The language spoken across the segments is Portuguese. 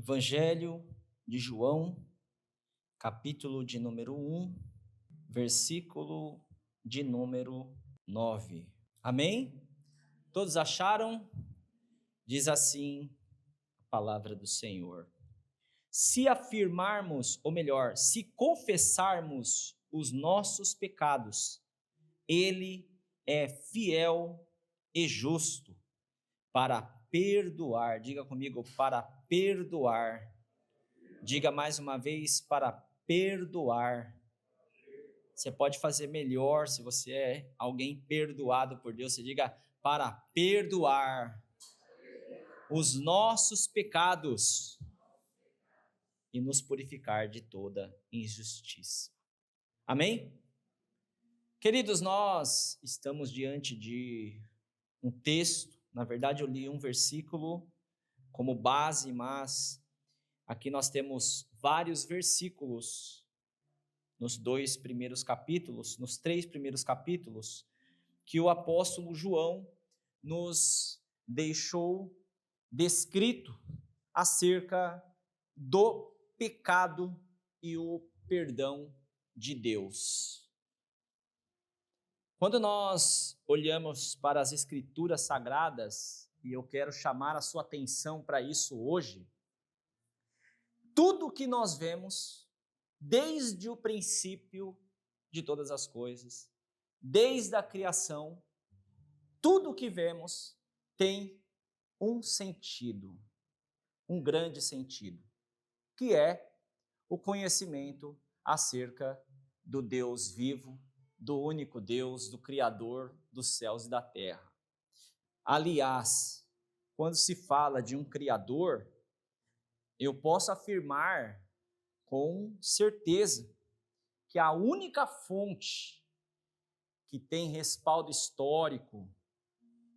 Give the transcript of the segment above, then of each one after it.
Evangelho de João, capítulo de número 1, versículo de número 9. Amém? Todos acharam? Diz assim a palavra do Senhor. Se afirmarmos, ou melhor, se confessarmos os nossos pecados, Ele é fiel e justo para perdoar. Diga comigo, para perdoar. Diga mais uma vez, para perdoar. Você pode fazer melhor se você é alguém perdoado por Deus. Você diga, para perdoar os nossos pecados e nos purificar de toda injustiça. Amém? Queridos, nós estamos diante de um texto. Na verdade, eu li um versículo como base, mas aqui nós temos vários versículos nos três primeiros capítulos, que o apóstolo João nos deixou descrito acerca do pecado e o perdão de Deus. Quando nós olhamos para as Escrituras Sagradas, e eu quero chamar a sua atenção para isso hoje, tudo que nós vemos, desde o princípio de todas as coisas, desde a criação, tudo que vemos tem um sentido, um grande sentido, que é o conhecimento acerca do Deus vivo, do único Deus, do Criador dos céus e da terra. Aliás, quando se fala de um Criador, eu posso afirmar com certeza que a única fonte que tem respaldo histórico,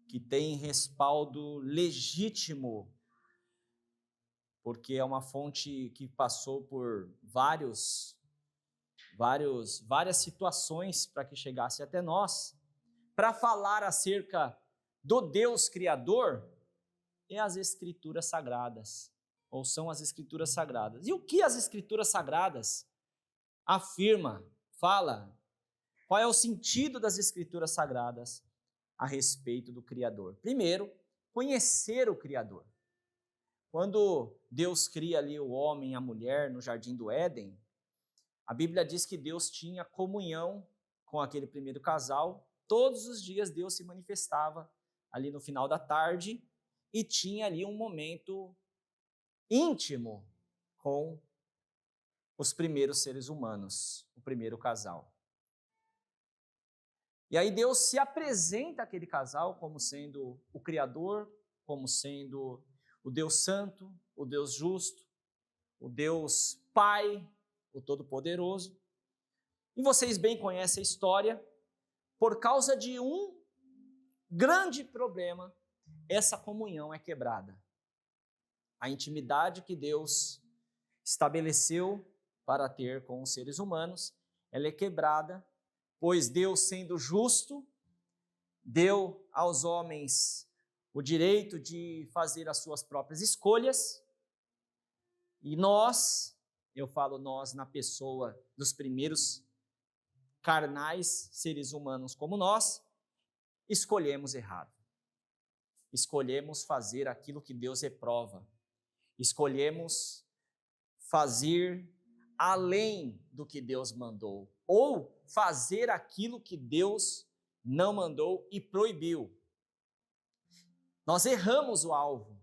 que tem respaldo legítimo, porque é uma fonte que passou por várias situações para que chegasse até nós, para falar acerca do Deus Criador, é as Escrituras Sagradas, ou são as Escrituras Sagradas. E o que as Escrituras Sagradas afirma, fala? Qual é o sentido das Escrituras Sagradas a respeito do Criador? Primeiro, conhecer o Criador. Quando Deus cria ali o homem e a mulher no Jardim do Éden, a Bíblia diz que Deus tinha comunhão com aquele primeiro casal. Todos os dias Deus se manifestava ali no final da tarde e tinha ali um momento íntimo com os primeiros seres humanos, o primeiro casal. E aí Deus se apresenta àquele casal como sendo o Criador, como sendo o Deus Santo, o Deus Justo, o Deus Pai, o Todo-Poderoso. E vocês bem conhecem a história. Por causa de um grande problema, essa comunhão é quebrada. A intimidade que Deus estabeleceu para ter com os seres humanos, ela é quebrada, pois Deus, sendo justo, deu aos homens o direito de fazer as suas próprias escolhas, e nós, eu falo nós na pessoa dos primeiros carnais seres humanos como nós, escolhemos errado. Escolhemos fazer aquilo que Deus reprova. Escolhemos fazer além do que Deus mandou, ou fazer aquilo que Deus não mandou e proibiu. Nós erramos o alvo,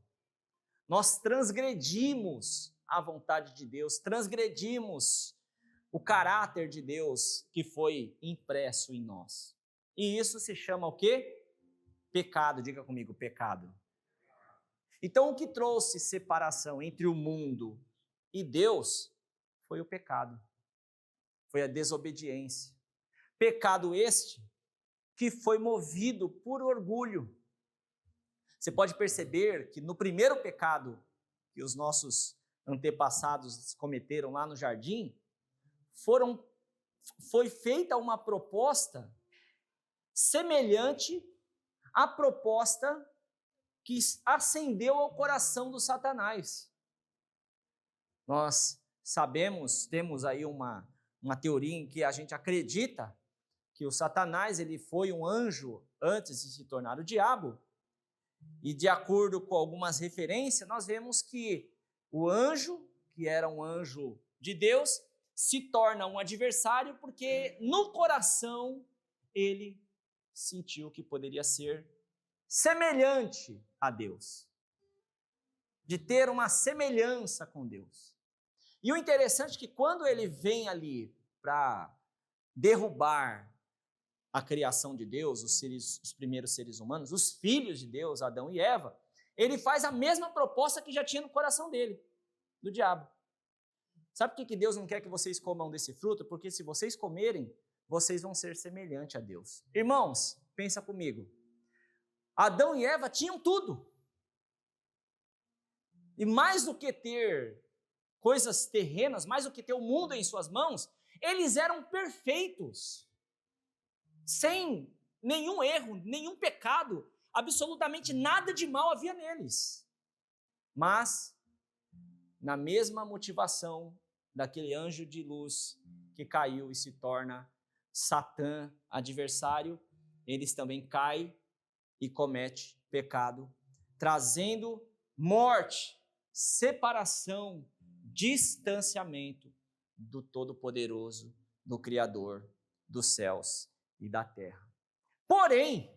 nós transgredimos a vontade de Deus, transgredimos o caráter de Deus que foi impresso em nós. E isso se chama o quê? Pecado. Diga comigo, pecado. Então, o que trouxe separação entre o mundo e Deus foi o pecado, foi a desobediência. Pecado este que foi movido por orgulho. Você pode perceber que no primeiro pecado que os nossos antepassados cometeram lá no jardim, foi feita uma proposta semelhante à proposta que ascendeu ao coração do Satanás. Nós sabemos, temos aí uma teoria em que a gente acredita que o Satanás ele foi um anjo antes de se tornar o diabo. E de acordo com algumas referências, nós vemos que o anjo, que era um anjo de Deus, se torna um adversário porque no coração ele sentiu que poderia ser semelhante a Deus, de ter uma semelhança com Deus. E o interessante é que quando ele vem ali para derrubar a criação de Deus, os primeiros seres humanos, os filhos de Deus, Adão e Eva, ele faz a mesma proposta que já tinha no coração dele, do diabo. Sabe por que Deus não quer que vocês comam desse fruto? Porque se vocês comerem, vocês vão ser semelhantes a Deus. Irmãos, pensa comigo. Adão e Eva tinham tudo. E mais do que ter coisas terrenas, mais do que ter o mundo em suas mãos, eles eram perfeitos. Sem nenhum erro, nenhum pecado, absolutamente nada de mal havia neles. Mas, na mesma motivação daquele anjo de luz que caiu e se torna Satã, adversário, eles também caem e cometem pecado, trazendo morte, separação, distanciamento do Todo-Poderoso, do Criador dos céus e da terra. Porém,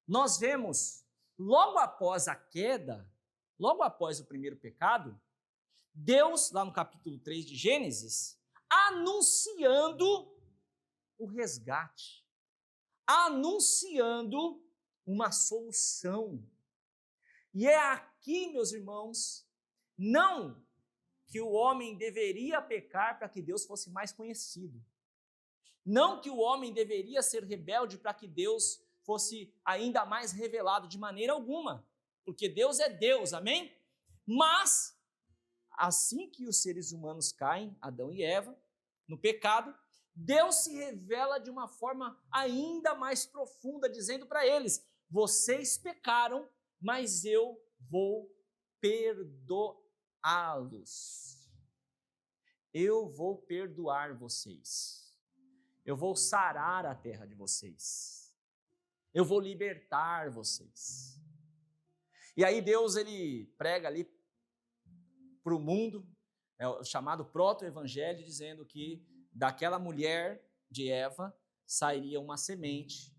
nós vemos, logo após a queda, logo após o primeiro pecado, Deus, lá no capítulo 3 de Gênesis, anunciando o resgate, anunciando uma solução. E é aqui, meus irmãos, não que o homem deveria pecar para que Deus fosse mais conhecido. Não que o homem deveria ser rebelde para que Deus fosse ainda mais revelado, de maneira alguma, porque Deus é Deus, amém? Mas, assim que os seres humanos caem, Adão e Eva, no pecado, Deus se revela de uma forma ainda mais profunda, dizendo para eles: vocês pecaram, mas eu vou perdoá-los. Eu vou perdoar vocês. Eu vou sarar a terra de vocês. Eu vou libertar vocês. E aí Deus, ele prega ali para o mundo, é o chamado proto-evangelho, dizendo que daquela mulher de Eva sairia uma semente,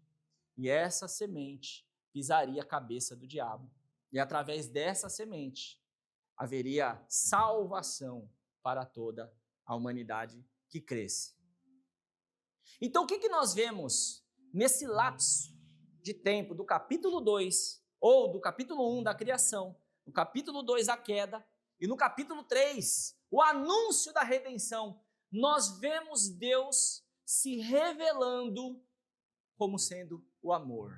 e essa semente pisaria a cabeça do diabo. E através dessa semente haveria salvação para toda a humanidade que cresce. Então, o que nós vemos nesse lapso de tempo do capítulo 2, ou do capítulo 1 da criação, no capítulo 2 a queda, e no capítulo 3, o anúncio da redenção? Nós vemos Deus se revelando como sendo o amor.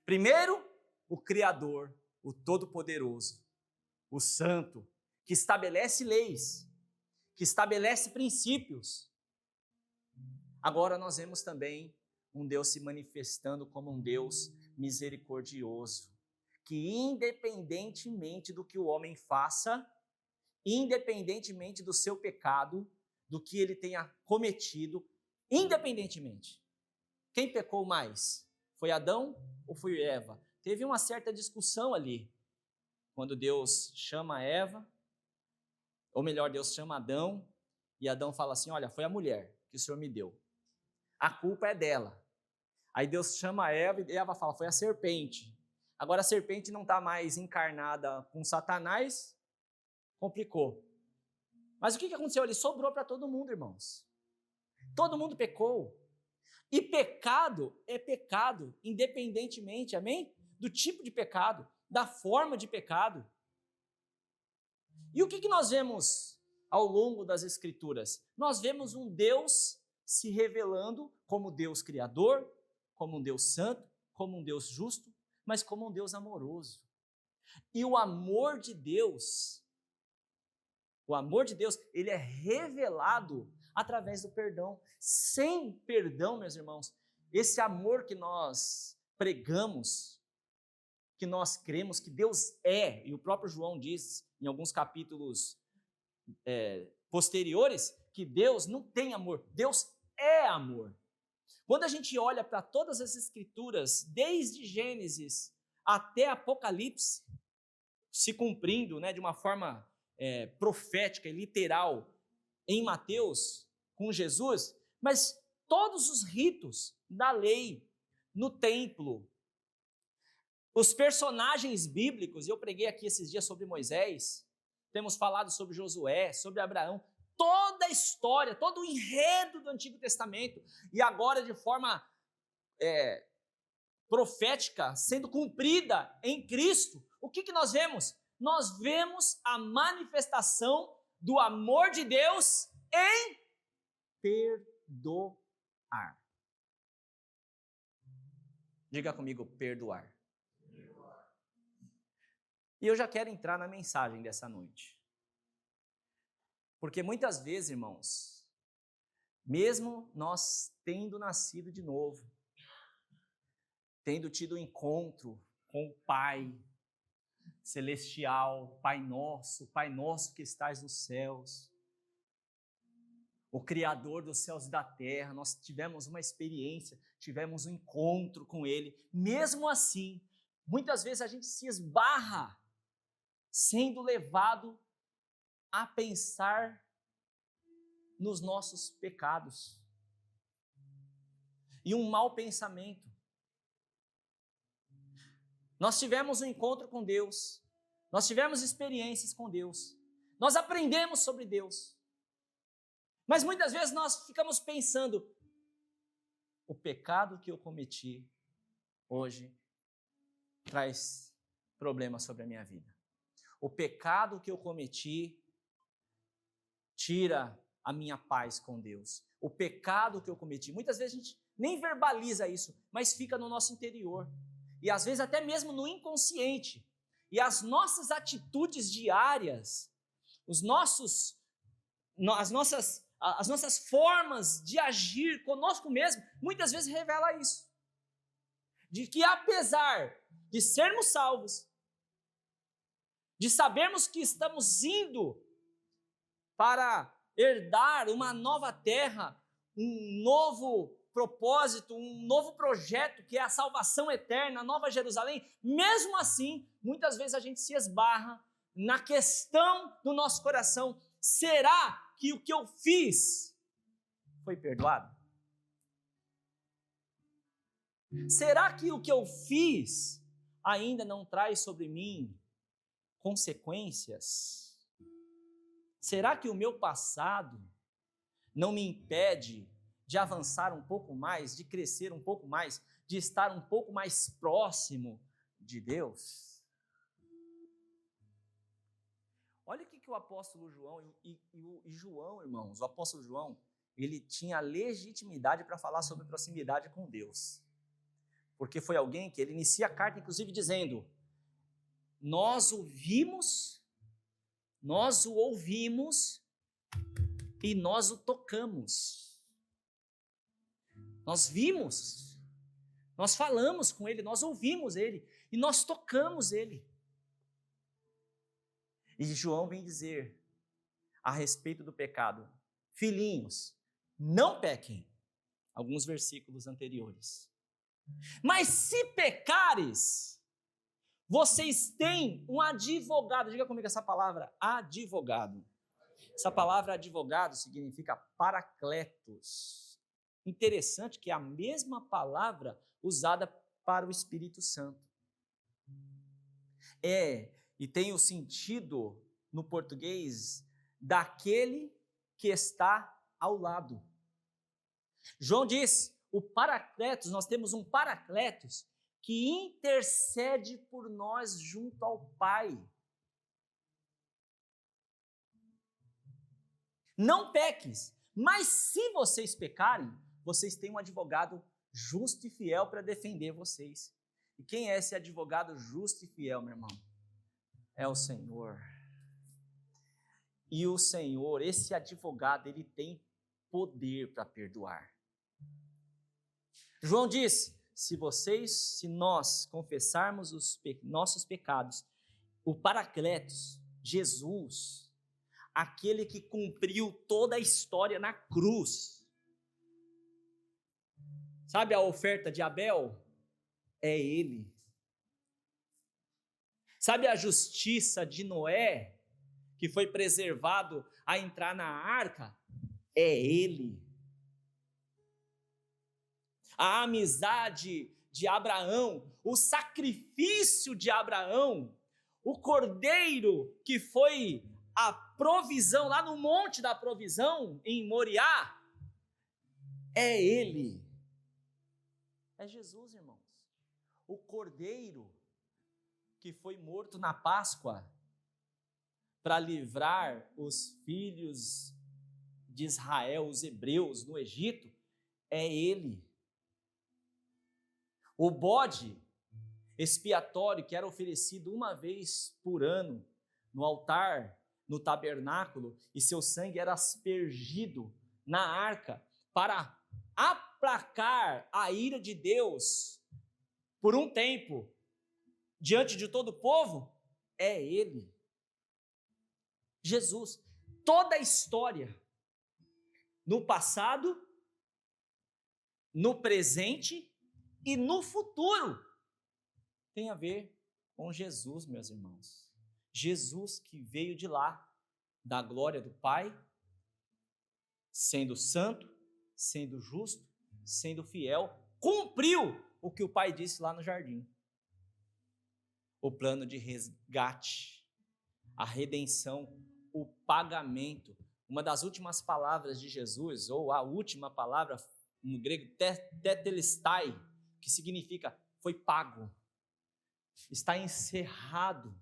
Primeiro, o Criador, o Todo-Poderoso, o Santo, que estabelece leis, que estabelece princípios. Agora nós vemos também um Deus se manifestando como um Deus misericordioso, que independentemente do que o homem faça, independentemente do seu pecado, do que ele tenha cometido, independentemente. Quem pecou mais? Foi Adão ou foi Eva? Teve uma certa discussão ali, quando Deus chama Eva, ou melhor, Deus chama Adão, e Adão fala assim: olha, foi a mulher que o Senhor me deu. A culpa é dela. Aí Deus chama Eva e Eva fala: foi a serpente. Agora a serpente não está mais encarnada com Satanás, complicou. Mas o que aconteceu? Ele sobrou para todo mundo, irmãos. Todo mundo pecou. E pecado é pecado, independentemente, amém? Do tipo de pecado, da forma de pecado. E o que nós vemos ao longo das Escrituras? Nós vemos um Deus se revelando como Deus criador, como um Deus santo, como um Deus justo, mas como um Deus amoroso. E o amor de Deus, ele é revelado através do perdão. Sem perdão, meus irmãos, esse amor que nós pregamos, que nós cremos que Deus é, e o próprio João diz em alguns capítulos posteriores, que Deus não tem amor, Deus é amor. Quando a gente olha para todas as escrituras, desde Gênesis até Apocalipse, se cumprindo, né, de uma forma profética e literal em Mateus, com Jesus, mas todos os ritos da lei, no templo, os personagens bíblicos, eu preguei aqui esses dias sobre Moisés, temos falado sobre Josué, sobre Abraão, toda a história, todo o enredo do Antigo Testamento, e agora de forma profética, sendo cumprida em Cristo, o que nós vemos? Nós vemos a manifestação do amor de Deus em perdoar. Diga comigo, perdoar. E eu já quero entrar na mensagem dessa noite. Porque muitas vezes, irmãos, mesmo nós tendo nascido de novo, tendo tido um encontro com o Pai Celestial, Pai Nosso que estás nos céus, o Criador dos céus e da terra, nós tivemos uma experiência, tivemos um encontro com Ele. Mesmo assim, muitas vezes a gente se esbarra sendo levado a pensar nos nossos pecados. E um mau pensamento. Nós tivemos um encontro com Deus, nós tivemos experiências com Deus, nós aprendemos sobre Deus. Mas muitas vezes nós ficamos pensando, o pecado que eu cometi hoje traz problemas sobre a minha vida. O pecado que eu cometi tira a minha paz com Deus. O pecado que eu cometi, muitas vezes a gente nem verbaliza isso, mas fica no nosso interior. E às vezes até mesmo no inconsciente. E as nossas atitudes diárias, as nossas formas de agir conosco mesmo, muitas vezes revela isso. De que apesar de sermos salvos, de sabermos que estamos indo para herdar uma nova terra, um novo propósito, um novo projeto que é a salvação eterna, a Nova Jerusalém, mesmo assim, muitas vezes a gente se esbarra na questão do nosso coração, será que o que eu fiz foi perdoado? Será que o que eu fiz ainda não traz sobre mim consequências? Será que o meu passado não me impede de avançar um pouco mais, de crescer um pouco mais, de estar um pouco mais próximo de Deus? Olha o que o apóstolo João, e João, irmãos, o apóstolo João, ele tinha legitimidade para falar sobre proximidade com Deus. Porque foi alguém que ele inicia a carta, inclusive, dizendo, nós o ouvimos e nós o tocamos. Nós vimos, nós falamos com ele, nós ouvimos ele e nós tocamos ele. E João vem dizer a respeito do pecado, filhinhos, não pequem, alguns versículos anteriores. Mas se pecares, vocês têm um advogado, diga comigo essa palavra, advogado. Essa palavra advogado significa paracletos. Interessante que é a mesma palavra usada para o Espírito Santo. E tem o sentido no português daquele que está ao lado. João diz, o paracletos, nós temos um paracletos que intercede por nós junto ao Pai. Não peques, mas se vocês pecarem, vocês têm um advogado justo e fiel para defender vocês. E quem é esse advogado justo e fiel, meu irmão? É o Senhor. E o Senhor, esse advogado, ele tem poder para perdoar. João diz, se nós confessarmos os nossos pecados, o Paracletos, Jesus, aquele que cumpriu toda a história na cruz. Sabe a oferta de Abel? É ele. Sabe a justiça de Noé, que foi preservado a entrar na arca? É ele. A amizade de Abraão, o sacrifício de Abraão, o cordeiro que foi a provisão lá no monte da provisão em Moriá, é ele. É Jesus, irmãos. O cordeiro que foi morto na Páscoa para livrar os filhos de Israel, os hebreus no Egito, é ele. O bode expiatório que era oferecido uma vez por ano no altar, no tabernáculo, e seu sangue era aspergido na arca para aplacar a ira de Deus por um tempo diante de todo o povo, é ele. Jesus. Toda a história, no passado, no presente e no futuro, tem a ver com Jesus, meus irmãos. Jesus que veio de lá, da glória do Pai, sendo santo, sendo justo, sendo fiel, cumpriu o que o Pai disse lá no jardim. O plano de resgate, a redenção, o pagamento. Uma das últimas palavras de Jesus, ou a última palavra no grego, tetelestai, que significa foi pago, está encerrado,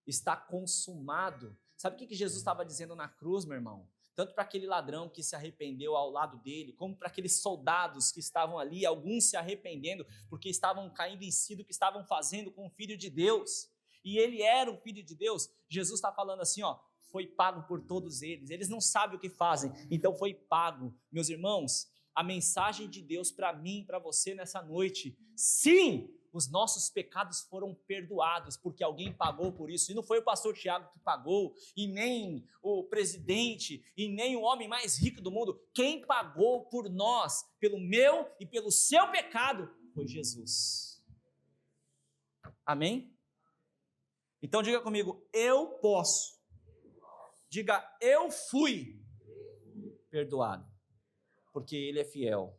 está consumado. Sabe o que Jesus estava dizendo na cruz, meu irmão? Tanto para aquele ladrão que se arrependeu ao lado dele, como para aqueles soldados que estavam ali, alguns se arrependendo, porque estavam caindo em si do que estavam fazendo com o Filho de Deus, e ele era o Filho de Deus. Jesus está falando assim, ó, foi pago por todos eles, eles não sabem o que fazem, então foi pago. Meus irmãos, a mensagem de Deus para mim e para você nessa noite, sim, os nossos pecados foram perdoados, porque alguém pagou por isso, e não foi o pastor Tiago que pagou, e nem o presidente, e nem o homem mais rico do mundo. Quem pagou por nós, pelo meu e pelo seu pecado, foi Jesus. Amém? Então diga comigo, eu posso. Diga, eu fui perdoado, porque Ele é fiel.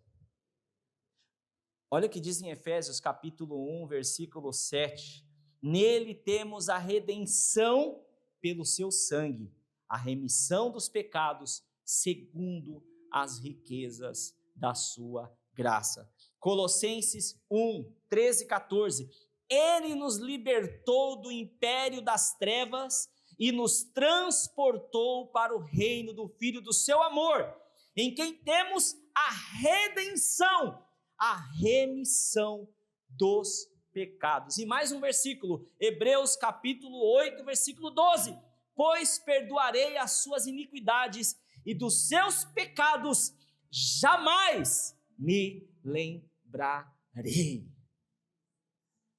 Olha o que diz em Efésios capítulo 1, versículo 7. Nele temos a redenção pelo seu sangue, a remissão dos pecados, segundo as riquezas da sua graça. Colossenses 1, 13 e 14. Ele nos libertou do império das trevas e nos transportou para o reino do Filho do seu amor, em quem temos a redenção, a remissão dos pecados. E mais um versículo, Hebreus capítulo 8, versículo 12. Pois perdoarei as suas iniquidades e dos seus pecados jamais me lembrarei.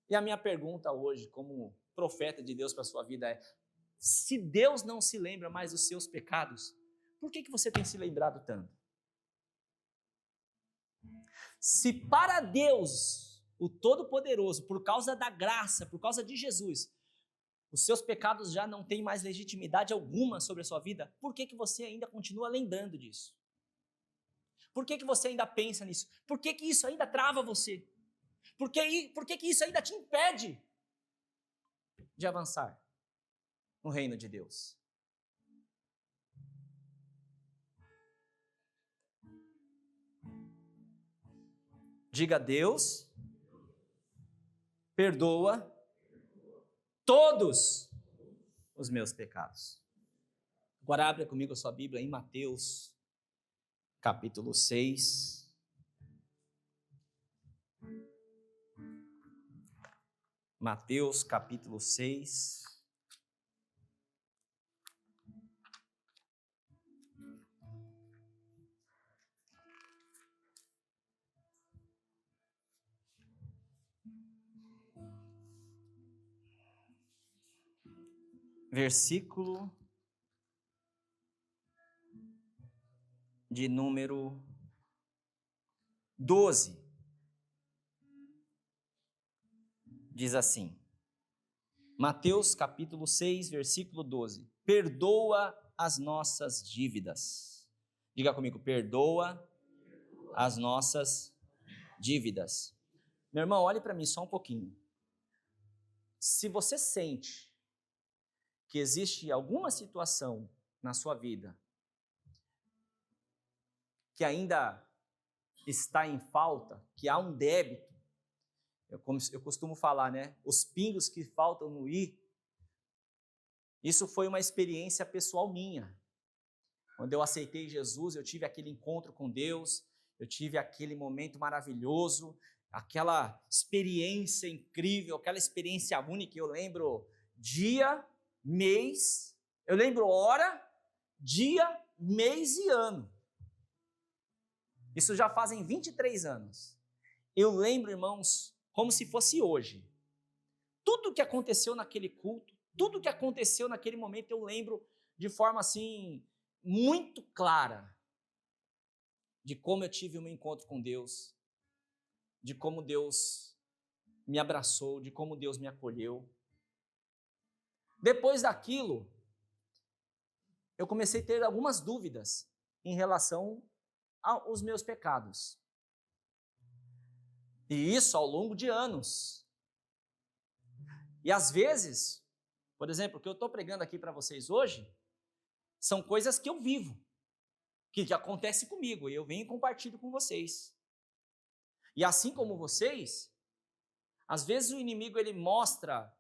E a minha pergunta hoje, como profeta de Deus para a sua vida é, se Deus não se lembra mais dos seus pecados, por que você tem se lembrado tanto? Se para Deus, o Todo-Poderoso, por causa da graça, por causa de Jesus, os seus pecados já não têm mais legitimidade alguma sobre a sua vida, por que você ainda continua lembrando disso? Por que você ainda pensa nisso? Por que isso ainda trava você? Por que isso ainda te impede de avançar no reino de Deus? Diga, Deus perdoa todos os meus pecados. Agora abra comigo a sua Bíblia em Mateus, capítulo 6. Mateus, capítulo 6. Versículo de número 12. Diz assim, Mateus capítulo 6, versículo 12. Perdoa as nossas dívidas. Diga comigo, perdoa as nossas dívidas. Meu irmão, olhe para mim só um pouquinho. Se você sente que existe alguma situação na sua vida que ainda está em falta, que há um débito, como eu costumo falar, né? Os pingos que faltam no i. Isso foi uma experiência pessoal minha. Quando eu aceitei Jesus, eu tive aquele encontro com Deus, eu tive aquele momento maravilhoso, aquela experiência incrível, aquela experiência única. Eu lembro dia, mês, eu lembro hora, dia, mês e ano. Isso já fazem 23 anos. Eu lembro, irmãos, como se fosse hoje. Tudo que aconteceu naquele culto, tudo que aconteceu naquele momento, eu lembro de forma assim, muito clara, de como eu tive um encontro com Deus, de como Deus me abraçou, de como Deus me acolheu. Depois daquilo, eu comecei a ter algumas dúvidas em relação aos meus pecados. E isso ao longo de anos. E às vezes, por exemplo, o que eu estou pregando aqui para vocês hoje, são coisas que eu vivo, que acontece comigo, e eu venho e compartilho com vocês. E assim como vocês, às vezes o inimigo ele mostra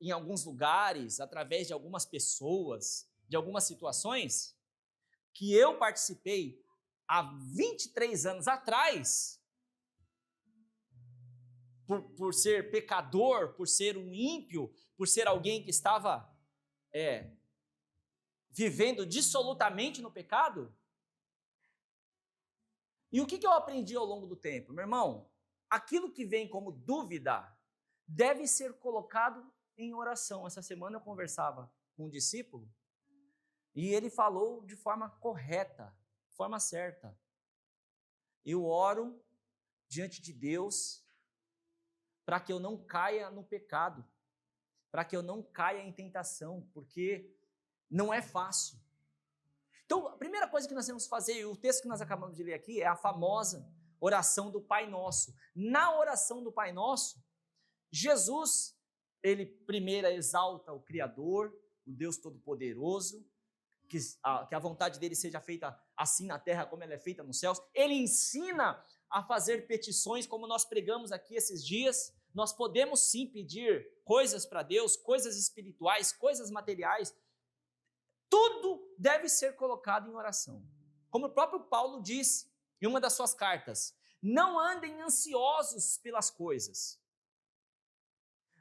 em alguns lugares, através de algumas pessoas, de algumas situações, que eu participei há 23 anos atrás, por ser pecador, por ser um ímpio, por ser alguém que estava vivendo dissolutamente no pecado. E o que eu aprendi ao longo do tempo? Meu irmão, aquilo que vem como dúvida deve ser colocado em oração. Essa semana eu conversava com um discípulo e ele falou de forma correta, de forma certa. Eu oro diante de Deus para que eu não caia no pecado, para que eu não caia em tentação, porque não é fácil. Então, a primeira coisa que nós temos que fazer, e o texto que nós acabamos de ler aqui, é a famosa oração do Pai Nosso. Na oração do Pai Nosso, Jesus, ele primeiro exalta o Criador, o Deus Todo-Poderoso, que a vontade dele seja feita assim na terra como ela é feita nos céus. Ele ensina a fazer petições, como nós pregamos aqui esses dias. Nós podemos sim pedir coisas para Deus, coisas espirituais, coisas materiais. Tudo deve ser colocado em oração. Como o próprio Paulo diz em uma das suas cartas, não andem ansiosos pelas coisas.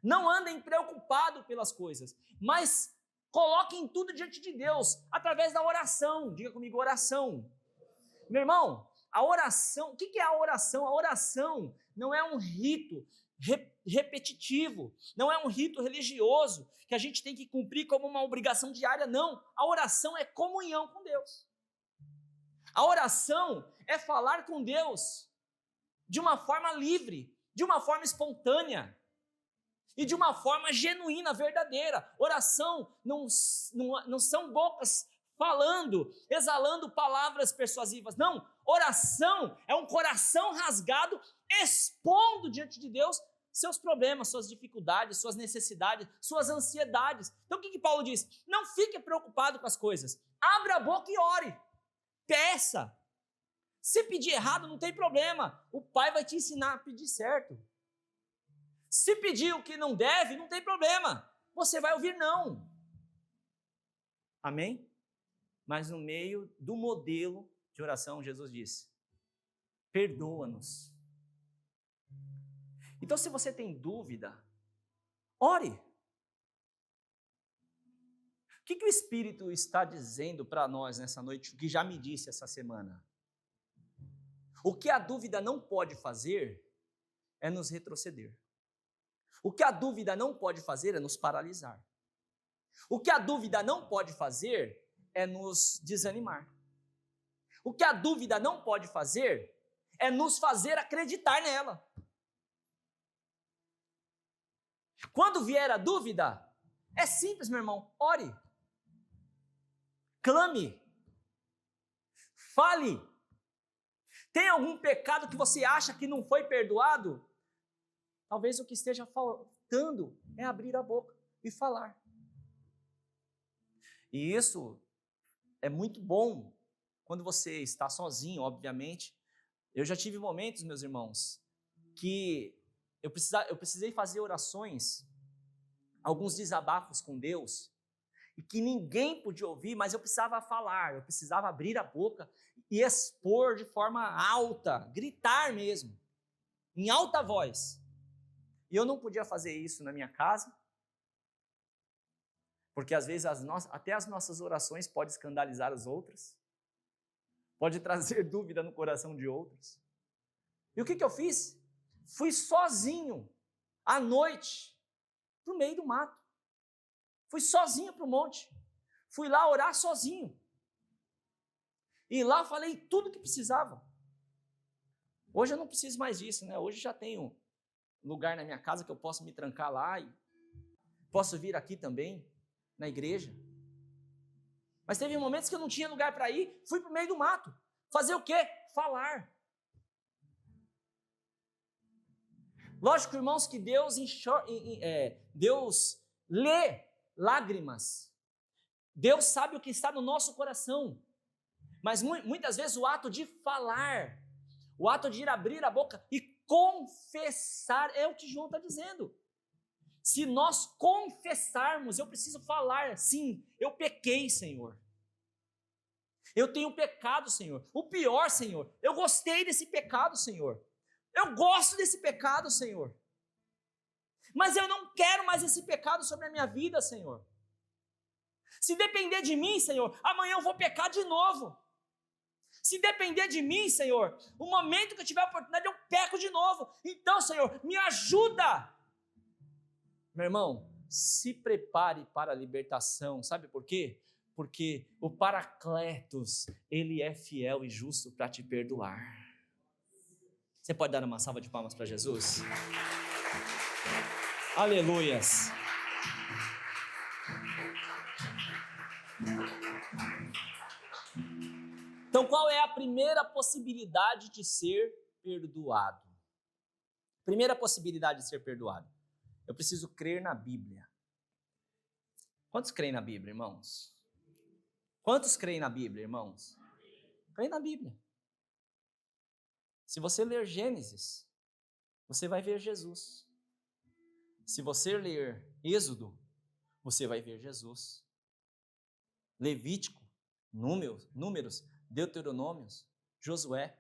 Não andem preocupados pelas coisas, mas coloquem tudo diante de Deus, através da oração. Diga comigo, oração. Meu irmão, a oração, o que é a oração? A oração não é um rito repetitivo, não é um rito religioso que a gente tem que cumprir como uma obrigação diária, não. A oração é comunhão com Deus. A oração é falar com Deus de uma forma livre, de uma forma espontânea e de uma forma genuína, verdadeira. Oração não são bocas falando, exalando palavras persuasivas, não. Oração é um coração rasgado, expondo diante de Deus seus problemas, suas dificuldades, suas necessidades, suas ansiedades. Então o que Paulo diz? Não fique preocupado com as coisas. Abra a boca e ore. Peça. Se pedir errado, não tem problema. O Pai vai te ensinar a pedir certo. Se pedir o que não deve, não tem problema. Você vai ouvir não. Amém? Mas no meio do modelo de oração, Jesus disse, perdoa-nos. Então, se você tem dúvida, ore. O que o Espírito está dizendo para nós nessa noite, o que já me disse essa semana? O que a dúvida não pode fazer é nos retroceder. O que a dúvida não pode fazer é nos paralisar. O que a dúvida não pode fazer é nos desanimar. O que a dúvida não pode fazer é nos fazer acreditar nela. Quando vier a dúvida, é simples, meu irmão, ore, clame, fale. Tem algum pecado que você acha que não foi perdoado? Talvez o que esteja faltando é abrir a boca e falar. E isso é muito bom quando você está sozinho, obviamente. Eu já tive momentos, meus irmãos, que eu precisei fazer orações, alguns desabafos com Deus, e que ninguém podia ouvir, mas eu precisava falar, eu precisava abrir a boca e expor de forma alta, gritar mesmo, em alta voz. E eu não podia fazer isso na minha casa, porque às vezes até as nossas orações podem escandalizar os outros, pode trazer dúvida no coração de outros. E o que eu fiz? Fui sozinho, à noite, para o meio do mato. Fui sozinho para o monte. Fui lá orar sozinho. E lá falei tudo que precisava. Hoje eu não preciso mais disso, né? Hoje já tenho lugar na minha casa que eu posso me trancar lá e posso vir aqui também, na igreja. Mas teve momentos que eu não tinha lugar para ir, fui para o meio do mato. Fazer o quê? Falar. Lógico, irmãos, que Deus lê lágrimas. Deus sabe o que está no nosso coração. Mas muitas vezes o ato de falar, o ato de ir abrir a boca e confessar, é o que João está dizendo. Se nós confessarmos, eu preciso falar, sim, eu pequei, Senhor. Eu tenho pecado, Senhor. O pior, Senhor, eu gostei desse pecado, Senhor. Eu gosto desse pecado, Senhor. Mas eu não quero mais esse pecado sobre a minha vida, Senhor. Se depender de mim, Senhor, amanhã eu vou pecar de novo. Se depender de mim, Senhor, o momento que eu tiver a oportunidade, eu peco de novo. Então, Senhor, me ajuda. Meu irmão, se prepare para a libertação. Sabe por quê? Porque o Paracletos, ele é fiel e justo para te perdoar. Você pode dar uma salva de palmas para Jesus? Aleluias. Então, qual é a primeira possibilidade de ser perdoado? Primeira possibilidade de ser perdoado. Eu preciso crer na Bíblia. Quantos creem na Bíblia, irmãos? Quantos creem na Bíblia, irmãos? Creem na Bíblia. Se você ler Gênesis, você vai ver Jesus. Se você ler Êxodo, você vai ver Jesus. Levítico, Números, Deuteronômios, Josué.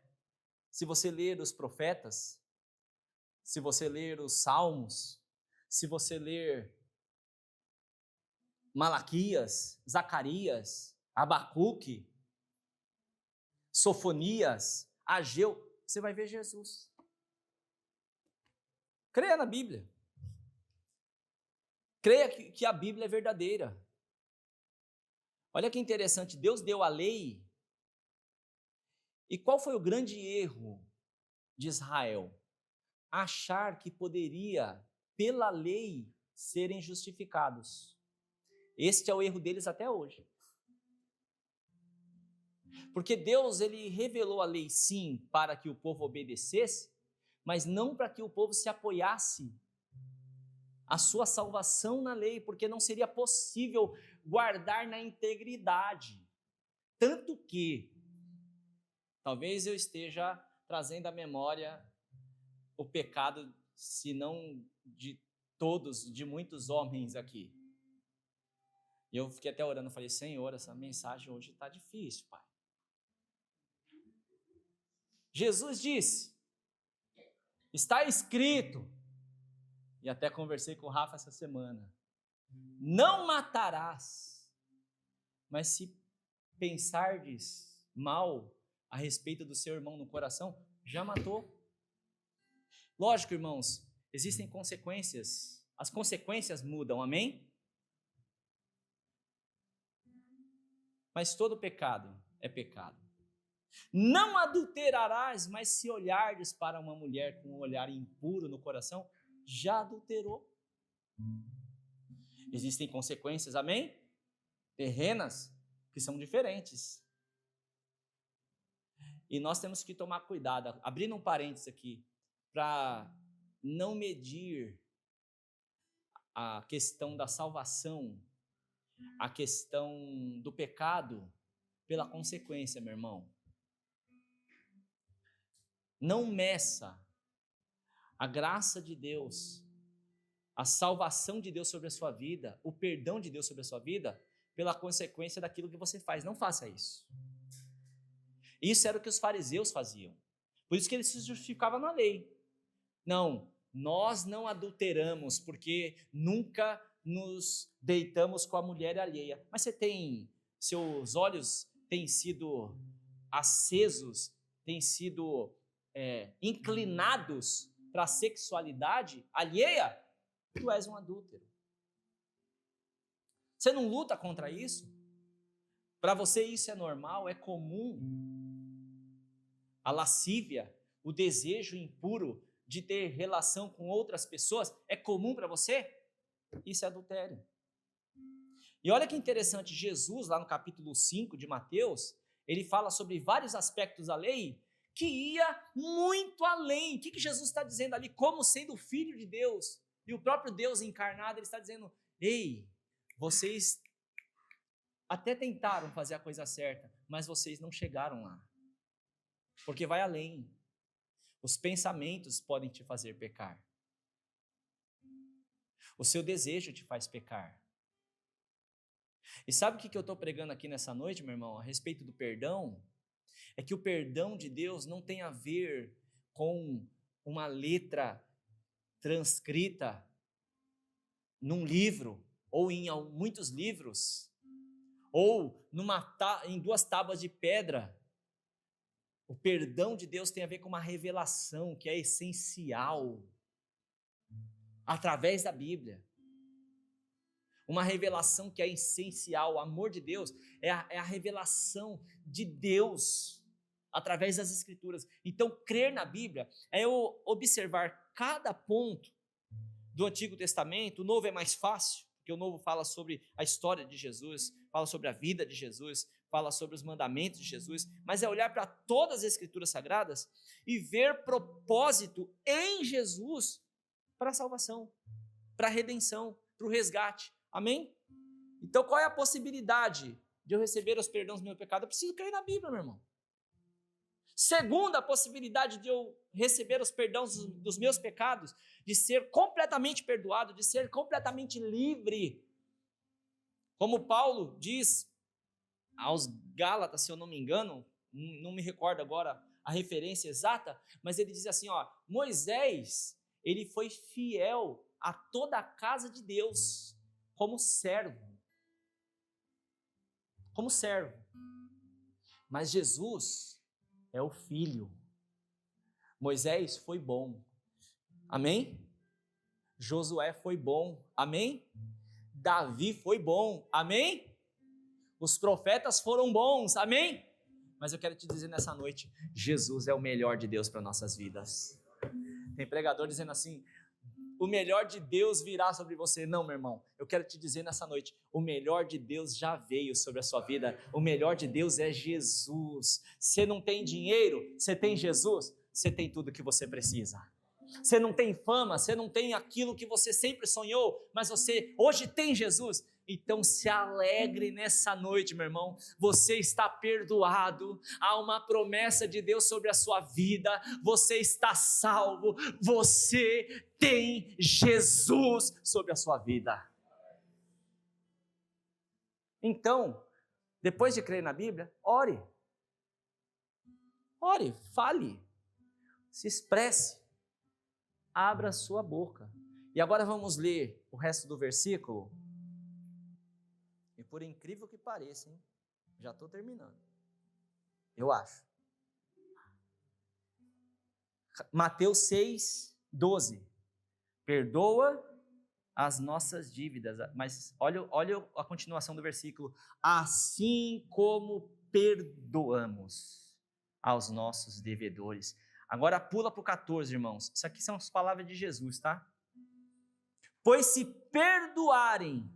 Se você ler os profetas, se você ler os Salmos, se você ler Malaquias, Zacarias, Abacuque, Sofonias, Ageu, você vai ver Jesus. Creia na Bíblia. Creia que a Bíblia é verdadeira. Olha que interessante, Deus deu a lei. E qual foi o grande erro de Israel? Achar que poderia, pela lei, serem justificados. Este é o erro deles até hoje. Porque Deus, ele revelou a lei, sim, para que o povo obedecesse, mas não para que o povo se apoiasse a sua salvação na lei, porque não seria possível guardar na integridade. Tanto que, talvez eu esteja trazendo à memória o pecado, se não de todos, de muitos homens aqui. E eu fiquei até orando, falei, Senhor, essa mensagem hoje está difícil, Pai. Jesus disse, está escrito, e até conversei com o Rafa essa semana, não matarás, mas se pensardes mal a respeito do seu irmão no coração, já matou. Lógico, irmãos, existem consequências, as consequências mudam, amém? Mas todo pecado é pecado. Não adulterarás, mas se olhardes para uma mulher com um olhar impuro no coração, já adulterou. Existem consequências, amém? Terrenas, que são diferentes. E nós temos que tomar cuidado, abrindo um parênteses aqui, para não medir a questão da salvação, a questão do pecado, pela consequência, meu irmão. Não meça a graça de Deus, a salvação de Deus sobre a sua vida, o perdão de Deus sobre a sua vida, pela consequência daquilo que você faz. Não faça isso. Isso era o que os fariseus faziam. Por isso que eles se justificavam na lei. Não, nós não adulteramos porque nunca nos deitamos com a mulher alheia. Mas seus olhos têm sido acesos, têm sido inclinados para a sexualidade alheia, tu és um adúltero. Você não luta contra isso? Para você isso é normal, é comum? A lascívia, o desejo impuro de ter relação com outras pessoas, é comum para você? Isso é adultério. E olha que interessante, Jesus, lá no capítulo 5 de Mateus, ele fala sobre vários aspectos da lei que ia muito além. O que Jesus está dizendo ali? Como sendo o Filho de Deus, e o próprio Deus encarnado, ele está dizendo, ei, vocês até tentaram fazer a coisa certa, mas vocês não chegaram lá. Porque vai além. Os pensamentos podem te fazer pecar. O seu desejo te faz pecar. E sabe o que eu estou pregando aqui nessa noite, meu irmão, a respeito do perdão? É que o perdão de Deus não tem a ver com uma letra transcrita num livro, ou em muitos livros, ou em 2 tábuas de pedra. O perdão de Deus tem a ver com uma revelação que é essencial, através da Bíblia. Uma revelação que é essencial. O amor de Deus é a revelação de Deus através das Escrituras. Então, crer na Bíblia é eu observar cada ponto do Antigo Testamento. O Novo é mais fácil, porque o Novo fala sobre a história de Jesus, fala sobre a vida de Jesus, fala sobre os mandamentos de Jesus, mas é olhar para todas as Escrituras Sagradas e ver propósito em Jesus para a salvação, para a redenção, para o resgate. Amém? Então, qual é a possibilidade de eu receber os perdões do meu pecado? Eu preciso crer na Bíblia, meu irmão. Segunda possibilidade de eu receber os perdões dos meus pecados, de ser completamente perdoado, de ser completamente livre. Como Paulo diz aos Gálatas, se eu não me engano, não me recordo agora a referência exata, mas ele diz assim, Moisés, ele foi fiel a toda a casa de Deus, como servo. Como servo. Mas Jesus é o Filho. Moisés foi bom. Amém? Josué foi bom. Amém? Davi foi bom. Amém? Os profetas foram bons. Amém? Mas eu quero te dizer nessa noite, Jesus é o melhor de Deus para nossas vidas. Tem pregador dizendo assim, o melhor de Deus virá sobre você. Não, meu irmão, eu quero te dizer nessa noite, o melhor de Deus já veio sobre a sua vida. O melhor de Deus é Jesus. Você não tem dinheiro, você tem Jesus, você tem tudo que você precisa. Você não tem fama, você não tem aquilo que você sempre sonhou, mas você hoje tem Jesus. Então se alegre nessa noite, meu irmão, você está perdoado, há uma promessa de Deus sobre a sua vida, você está salvo, você tem Jesus sobre a sua vida. Então, depois de crer na Bíblia, ore, fale, se expresse, abra a sua boca. E agora vamos ler o resto do versículo. E por incrível que pareça, hein? Já estou terminando. Eu acho. Mateus 6, 12. Perdoa as nossas dívidas. Mas olha a continuação do versículo. Assim como perdoamos aos nossos devedores. Agora pula para o 14, irmãos. Isso aqui são as palavras de Jesus, tá? Pois se perdoarem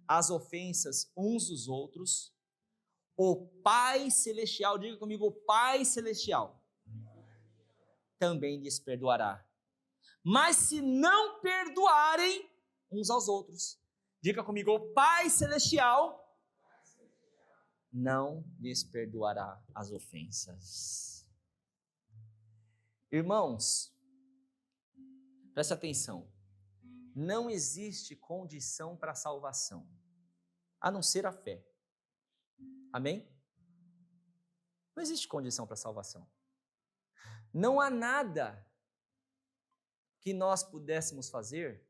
as ofensas uns dos outros, o Pai Celestial, diga comigo, o Pai Celestial, também lhes perdoará. Mas se não perdoarem uns aos outros, diga comigo, o Pai Celestial não lhes perdoará as ofensas. Irmãos, preste atenção. Não existe condição para a salvação, a não ser a fé. Amém? Não existe condição para a salvação. Não há nada que nós pudéssemos fazer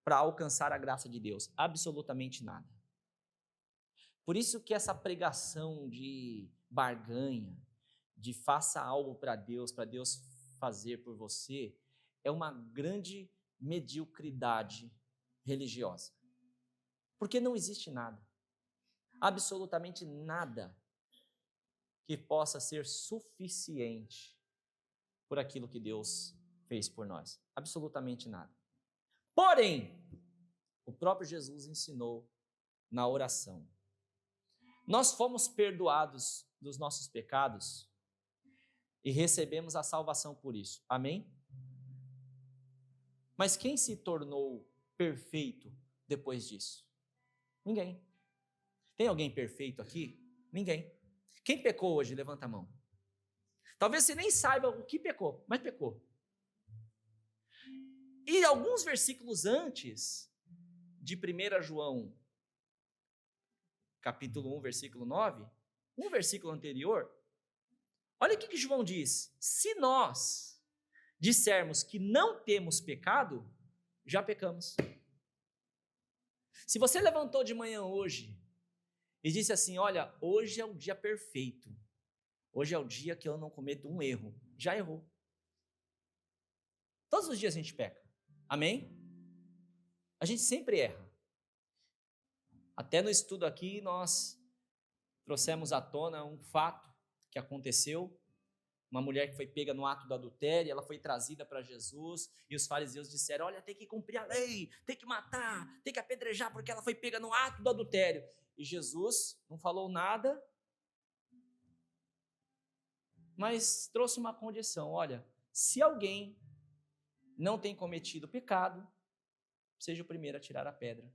para alcançar a graça de Deus. Absolutamente nada. Por isso que essa pregação de barganha, de faça algo para Deus fazer por você, é uma grande mediocridade religiosa. Porque não existe nada, absolutamente nada, que possa ser suficiente por aquilo que Deus fez por nós. Absolutamente nada. Porém, o próprio Jesus ensinou na oração. Nós fomos perdoados dos nossos pecados e recebemos a salvação por isso. Amém? Mas quem se tornou perfeito depois disso? Ninguém. Tem alguém perfeito aqui? Ninguém. Quem pecou hoje? Levanta a mão. Talvez você nem saiba o que pecou, mas pecou. E alguns versículos antes de 1 João, capítulo 1, versículo 9, um versículo anterior, olha o que João diz. Se nós dissermos que não temos pecado, já pecamos. Se você levantou de manhã hoje e disse assim, olha, hoje é o dia perfeito, hoje é o dia que eu não cometo um erro, já errou. Todos os dias a gente peca, amém? A gente sempre erra. Até no estudo aqui nós trouxemos à tona um fato que aconteceu. Uma mulher que foi pega no ato do adultério, ela foi trazida para Jesus e os fariseus disseram, olha, tem que cumprir a lei, tem que matar, tem que apedrejar porque ela foi pega no ato do adultério. E Jesus não falou nada, mas trouxe uma condição, olha, se alguém não tem cometido pecado, seja o primeiro a tirar a pedra.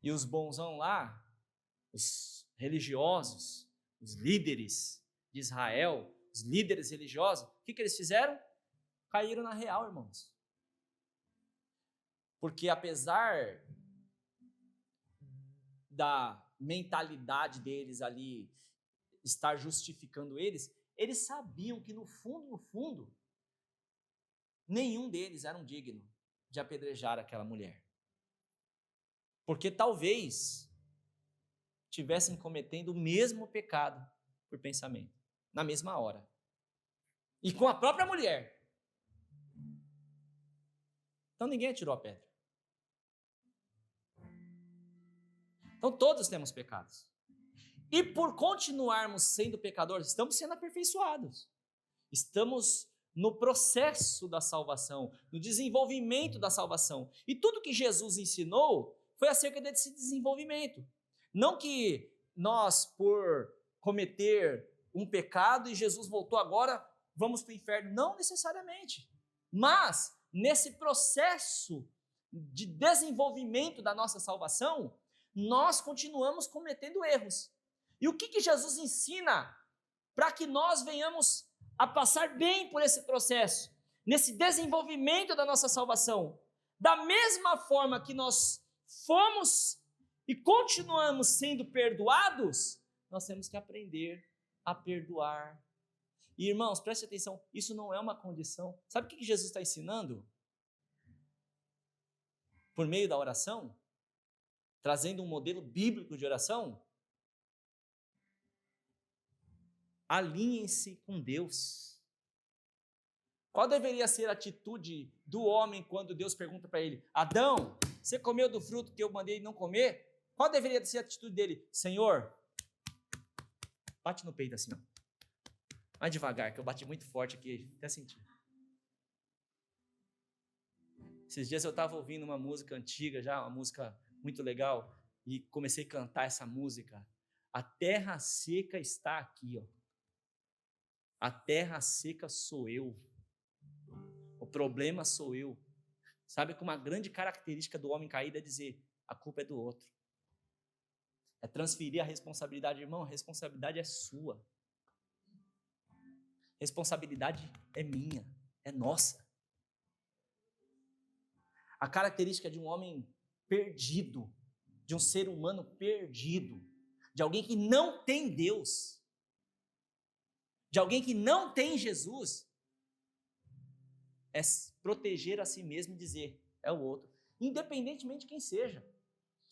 E os bonzão lá, os religiosos, os líderes de Israel, os líderes religiosos, o que eles fizeram? Caíram na real, irmãos. Porque apesar da mentalidade deles ali estar justificando eles, eles sabiam que no fundo, nenhum deles era digno de apedrejar aquela mulher. Porque talvez tivessem cometendo o mesmo pecado por pensamento, na mesma hora. E com a própria mulher. Então ninguém atirou a pedra. Então todos temos pecados. E por continuarmos sendo pecadores, estamos sendo aperfeiçoados. Estamos no processo da salvação, no desenvolvimento da salvação. E tudo que Jesus ensinou foi acerca desse desenvolvimento. Não que nós, por cometer um pecado e Jesus voltou agora, vamos para o inferno. Não necessariamente. Mas, nesse processo de desenvolvimento da nossa salvação, nós continuamos cometendo erros. E o que Jesus ensina para que nós venhamos a passar bem por esse processo, nesse desenvolvimento da nossa salvação? Da mesma forma que nós fomos e continuamos sendo perdoados, nós temos que aprender a perdoar. E irmãos, preste atenção, isso não é uma condição. Sabe o que Jesus está ensinando? Por meio da oração, trazendo um modelo bíblico de oração, alinhem-se com Deus. Qual deveria ser a atitude do homem quando Deus pergunta para ele, Adão, você comeu do fruto que eu mandei não comer? Qual deveria ser a atitude dele? Senhor, bate no peito assim, ó. Mais devagar, que eu bati muito forte aqui, até senti. Esses dias eu estava ouvindo uma música antiga já, uma música muito legal, e comecei a cantar essa música. A terra seca está aqui, ó. A terra seca sou eu. O problema sou eu. Sabe que uma grande característica do homem caído é dizer, a culpa é do outro. É transferir a responsabilidade, irmão, a responsabilidade é sua. Responsabilidade é minha, é nossa. A característica de um homem perdido, de um ser humano perdido, de alguém que não tem Deus, de alguém que não tem Jesus, é proteger a si mesmo e dizer, é o outro, independentemente de quem seja.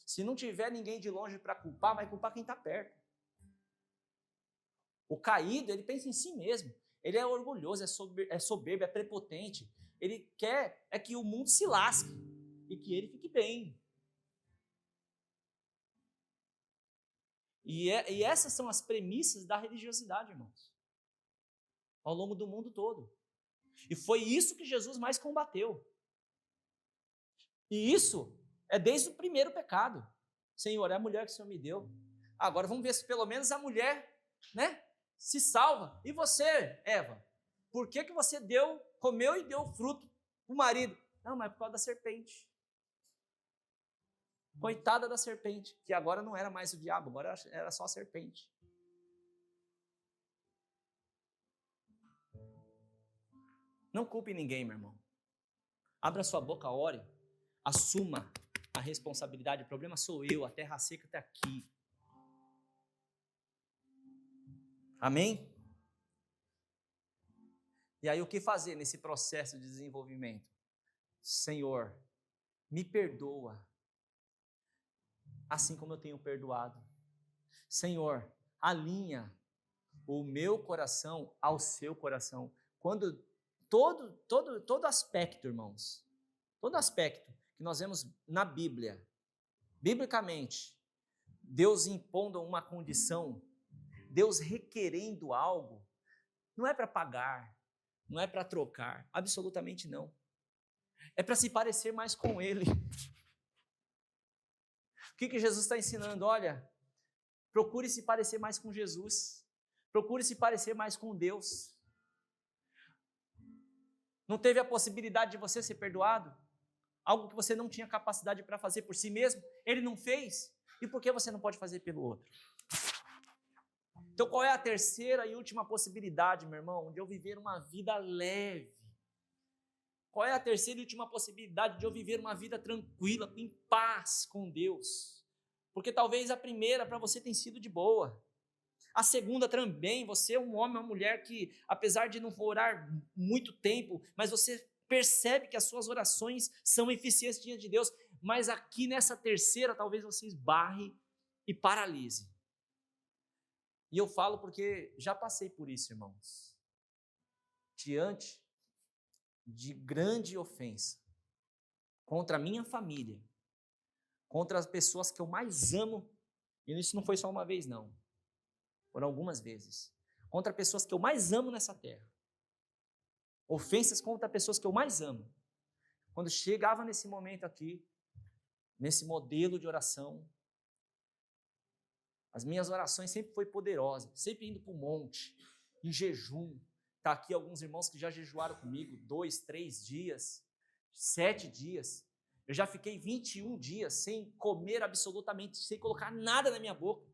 Se não tiver ninguém de longe para culpar, vai culpar quem está perto. O caído, ele pensa em si mesmo, ele é orgulhoso, é soberbo, é prepotente, ele quer é que o mundo se lasque e que ele fique bem. E essas são as premissas da religiosidade, irmãos, ao longo do mundo todo. E foi isso que Jesus mais combateu. E isso é desde o primeiro pecado. Senhor, é a mulher que o Senhor me deu. Agora vamos ver se pelo menos a mulher, né, se salva. E você, Eva, por que você comeu e deu fruto para o marido? Não, mas por causa da serpente. Coitada da serpente, que agora não era mais o diabo, agora era só a serpente. Não culpe ninguém, meu irmão. Abra sua boca, ore, assuma a responsabilidade. O problema sou eu, a terra seca está aqui. Amém? E aí o que fazer nesse processo de desenvolvimento? Senhor, me perdoa, assim como eu tenho perdoado. Senhor, alinha o meu coração ao seu coração. Quando todo aspecto, irmãos, todo aspecto que nós vemos na Bíblia, biblicamente, Deus impondo uma condição, Deus requerendo algo, não é para pagar, não é para trocar, absolutamente não. É para se parecer mais com Ele. O que Jesus está ensinando? Olha, procure se parecer mais com Jesus, procure se parecer mais com Deus. Não teve a possibilidade de você ser perdoado? Algo que você não tinha capacidade para fazer por si mesmo, Ele não fez, e por que você não pode fazer pelo outro? Então qual é a terceira e última possibilidade, meu irmão, de eu viver uma vida leve? Qual é a terceira e última possibilidade de eu viver uma vida tranquila, em paz com Deus? Porque talvez a primeira para você tenha sido de boa. A segunda também, você é um homem, uma mulher que, apesar de não orar muito tempo, mas você percebe que as suas orações são eficientes diante de Deus, mas aqui nessa terceira, talvez você esbarre e paralise. E eu falo porque já passei por isso, irmãos. Diante de grande ofensa contra a minha família, contra as pessoas que eu mais amo, e isso não foi só uma vez, não. Foram algumas vezes. Contra pessoas que eu mais amo nessa terra. Ofensas contra pessoas que eu mais amo. Quando chegava nesse momento aqui, nesse modelo de oração, as minhas orações sempre foi poderosas, sempre indo para o monte, em jejum. Está aqui alguns irmãos que já jejuaram comigo, 2, 3 dias, 7 dias. Eu já fiquei 21 dias sem comer absolutamente, sem colocar nada na minha boca.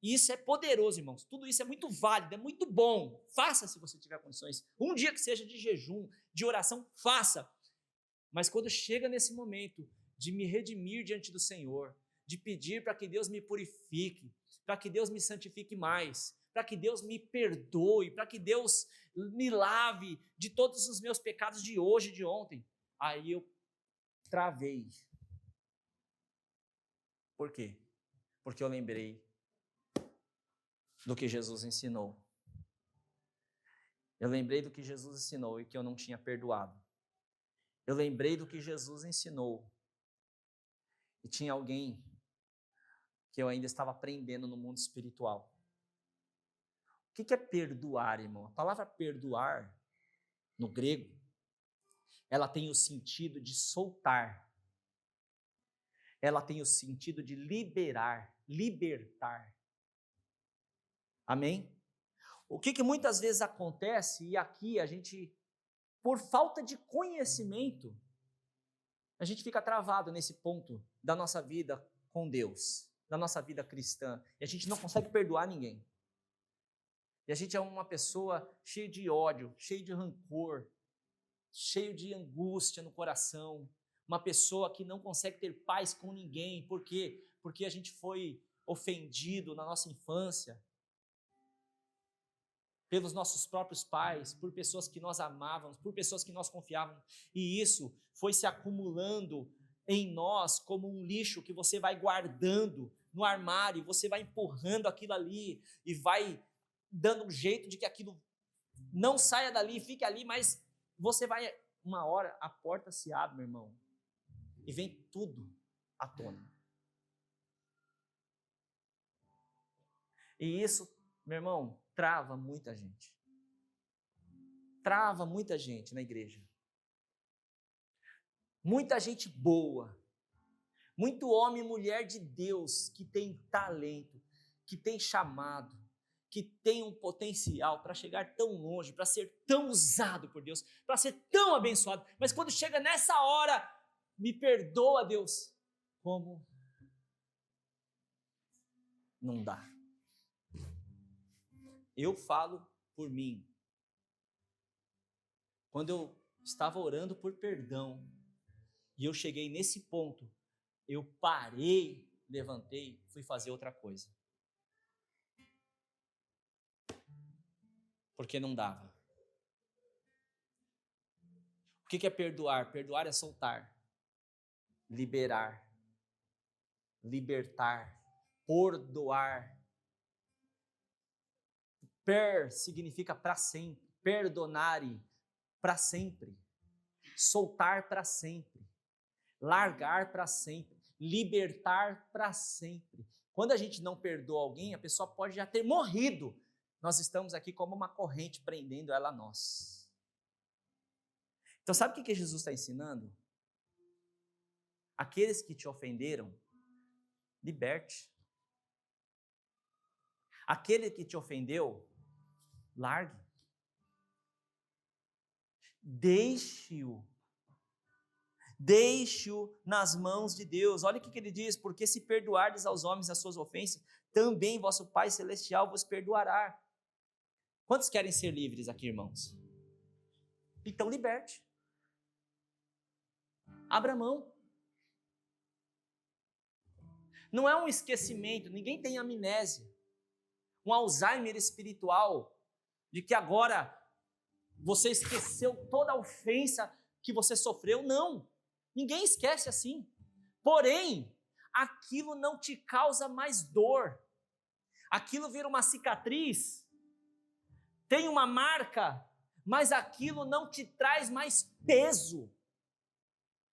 E isso é poderoso, irmãos. Tudo isso é muito válido, é muito bom. Faça se você tiver condições. Um dia que seja de jejum, de oração, faça. Mas quando chega nesse momento de me redimir diante do Senhor, de pedir para que Deus me purifique, para que Deus me santifique mais, para que Deus me perdoe, para que Deus me lave de todos os meus pecados de hoje e de ontem, aí eu travei. Por quê? Porque eu lembrei do que Jesus ensinou. Eu lembrei do que Jesus ensinou e que eu não tinha perdoado. Eu lembrei do que Jesus ensinou e tinha alguém que eu ainda estava aprendendo no mundo espiritual. O que é perdoar, irmão? A palavra perdoar, no grego, ela tem o sentido de soltar. Ela tem o sentido de liberar, libertar. Amém? O que muitas vezes acontece, e aqui a gente, por falta de conhecimento, a gente fica travado nesse ponto da nossa vida com Deus, da nossa vida cristã, e a gente não consegue perdoar ninguém. E a gente é uma pessoa cheia de ódio, cheia de rancor, cheio de angústia no coração, uma pessoa que não consegue ter paz com ninguém. Por quê? Porque a gente foi ofendido na nossa infância pelos nossos próprios pais, por pessoas que nós amávamos, por pessoas que nós confiávamos, e isso foi se acumulando em nós como um lixo que você vai guardando no armário, você vai empurrando aquilo ali e vai dando um jeito de que aquilo não saia dali, fique ali, mas você vai, uma hora a porta se abre, meu irmão, e vem tudo à tona. E isso, meu irmão, trava muita gente. Trava muita gente na igreja. Muita gente boa. Muito homem e mulher de Deus que tem talento, que tem chamado, que tem um potencial para chegar tão longe, para ser tão usado por Deus, para ser tão abençoado. Mas quando chega nessa hora, me perdoa, Deus, como não dá. Eu falo por mim. Quando eu estava orando por perdão, e eu cheguei nesse ponto, eu parei, levantei, fui fazer outra coisa. Porque não dava. O que é perdoar? Perdoar é soltar, liberar, libertar, perdoar. Per significa para sempre, perdonare, para sempre, soltar para sempre, largar para sempre, libertar para sempre. Quando a gente não perdoa alguém, a pessoa pode já ter morrido. Nós estamos aqui como uma corrente prendendo ela a nós. Então sabe o que Jesus está ensinando? Aqueles que te ofenderam, liberte. Aquele que te ofendeu, largue. Deixe-o nas mãos de Deus. Olha o que ele diz: porque se perdoardes aos homens as suas ofensas, também vosso Pai Celestial vos perdoará. Quantos querem ser livres aqui, irmãos? Então liberte. Abra mão. Não é um esquecimento, ninguém tem amnésia, um Alzheimer espiritual, de que agora você esqueceu toda a ofensa que você sofreu. Não, ninguém esquece assim. Porém, aquilo não te causa mais dor, aquilo vira uma cicatriz, tem uma marca, mas aquilo não te traz mais peso,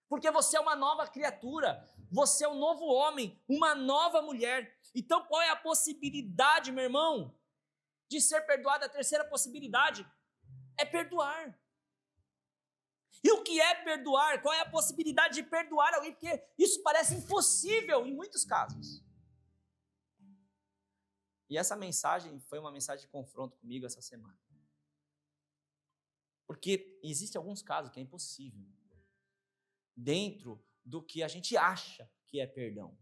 porque você é uma nova criatura, você é um novo homem, uma nova mulher. Então qual é a possibilidade, meu irmão, de ser perdoado? A terceira possibilidade é perdoar. E o que é perdoar? Qual é a possibilidade de perdoar alguém? Porque isso parece impossível em muitos casos. E essa mensagem foi uma mensagem de confronto comigo essa semana. Porque existem alguns casos que é impossível, dentro do que a gente acha que é perdão,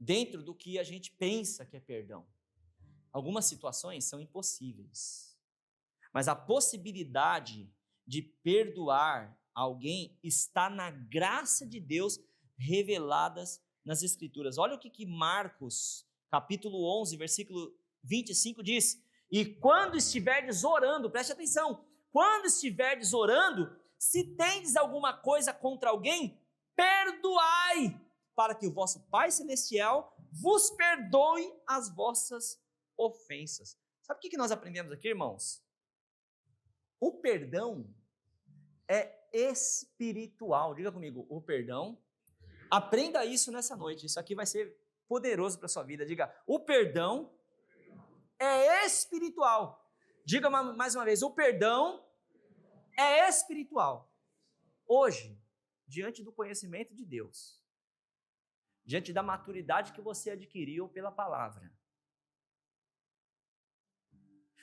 dentro do que a gente pensa que é perdão. Algumas situações são impossíveis, mas a possibilidade de perdoar alguém está na graça de Deus reveladas nas Escrituras. Olha o que Marcos, capítulo 11, versículo 25 diz: e quando estiverdes orando, preste atenção, quando estiverdes orando, se tendes alguma coisa contra alguém, perdoai, para que o vosso Pai Celestial vos perdoe as vossas ofensas. Sabe o que nós aprendemos aqui, irmãos? O perdão é espiritual. Diga comigo, o perdão. Aprenda isso nessa noite. Isso aqui vai ser poderoso para a sua vida. Diga, o perdão é espiritual. Diga mais uma vez, o perdão é espiritual. Hoje, diante do conhecimento de Deus, diante da maturidade que você adquiriu pela palavra,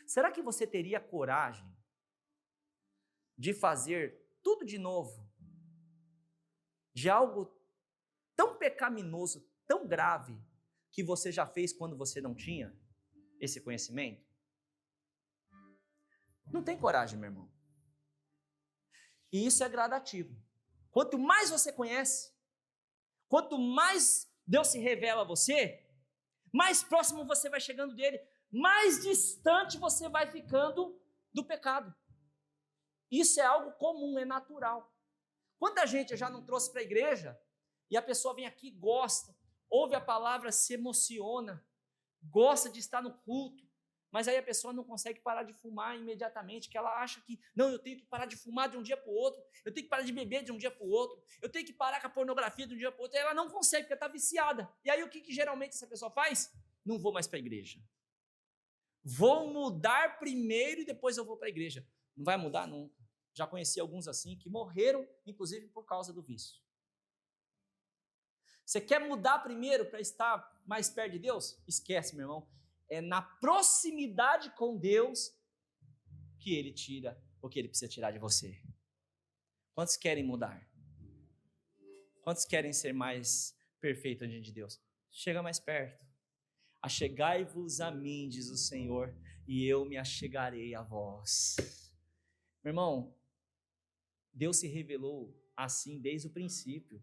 será que você teria coragem de fazer tudo de novo, de algo tão pecaminoso, tão grave, que você já fez quando você não tinha esse conhecimento? Não tem coragem, meu irmão. E isso é gradativo. Quanto mais você conhece, quanto mais Deus se revela a você, mais próximo você vai chegando dele, mais distante você vai ficando do pecado. Isso é algo comum, é natural. Quanta gente eu já não trouxe para a igreja e a pessoa vem aqui, gosta, ouve a palavra, se emociona, gosta de estar no culto, mas aí a pessoa não consegue parar de fumar imediatamente, que ela acha que, não, eu tenho que parar de fumar de um dia para o outro, eu tenho que parar de beber de um dia para o outro, eu tenho que parar com a pornografia de um dia para o outro, e ela não consegue, porque está viciada. E aí o que geralmente essa pessoa faz? Não vou mais para a igreja. Vou mudar primeiro e depois eu vou para a igreja. Não vai mudar nunca. Já conheci alguns assim, que morreram, inclusive por causa do vício. Você quer mudar primeiro para estar mais perto de Deus? Esquece, meu irmão. É na proximidade com Deus que Ele tira o que Ele precisa tirar de você. Quantos querem mudar? Quantos querem ser mais perfeitos diante de Deus? Chega mais perto. Achegai-vos a mim, diz o Senhor, e eu me achegarei a vós. Meu irmão, Deus se revelou assim desde o princípio.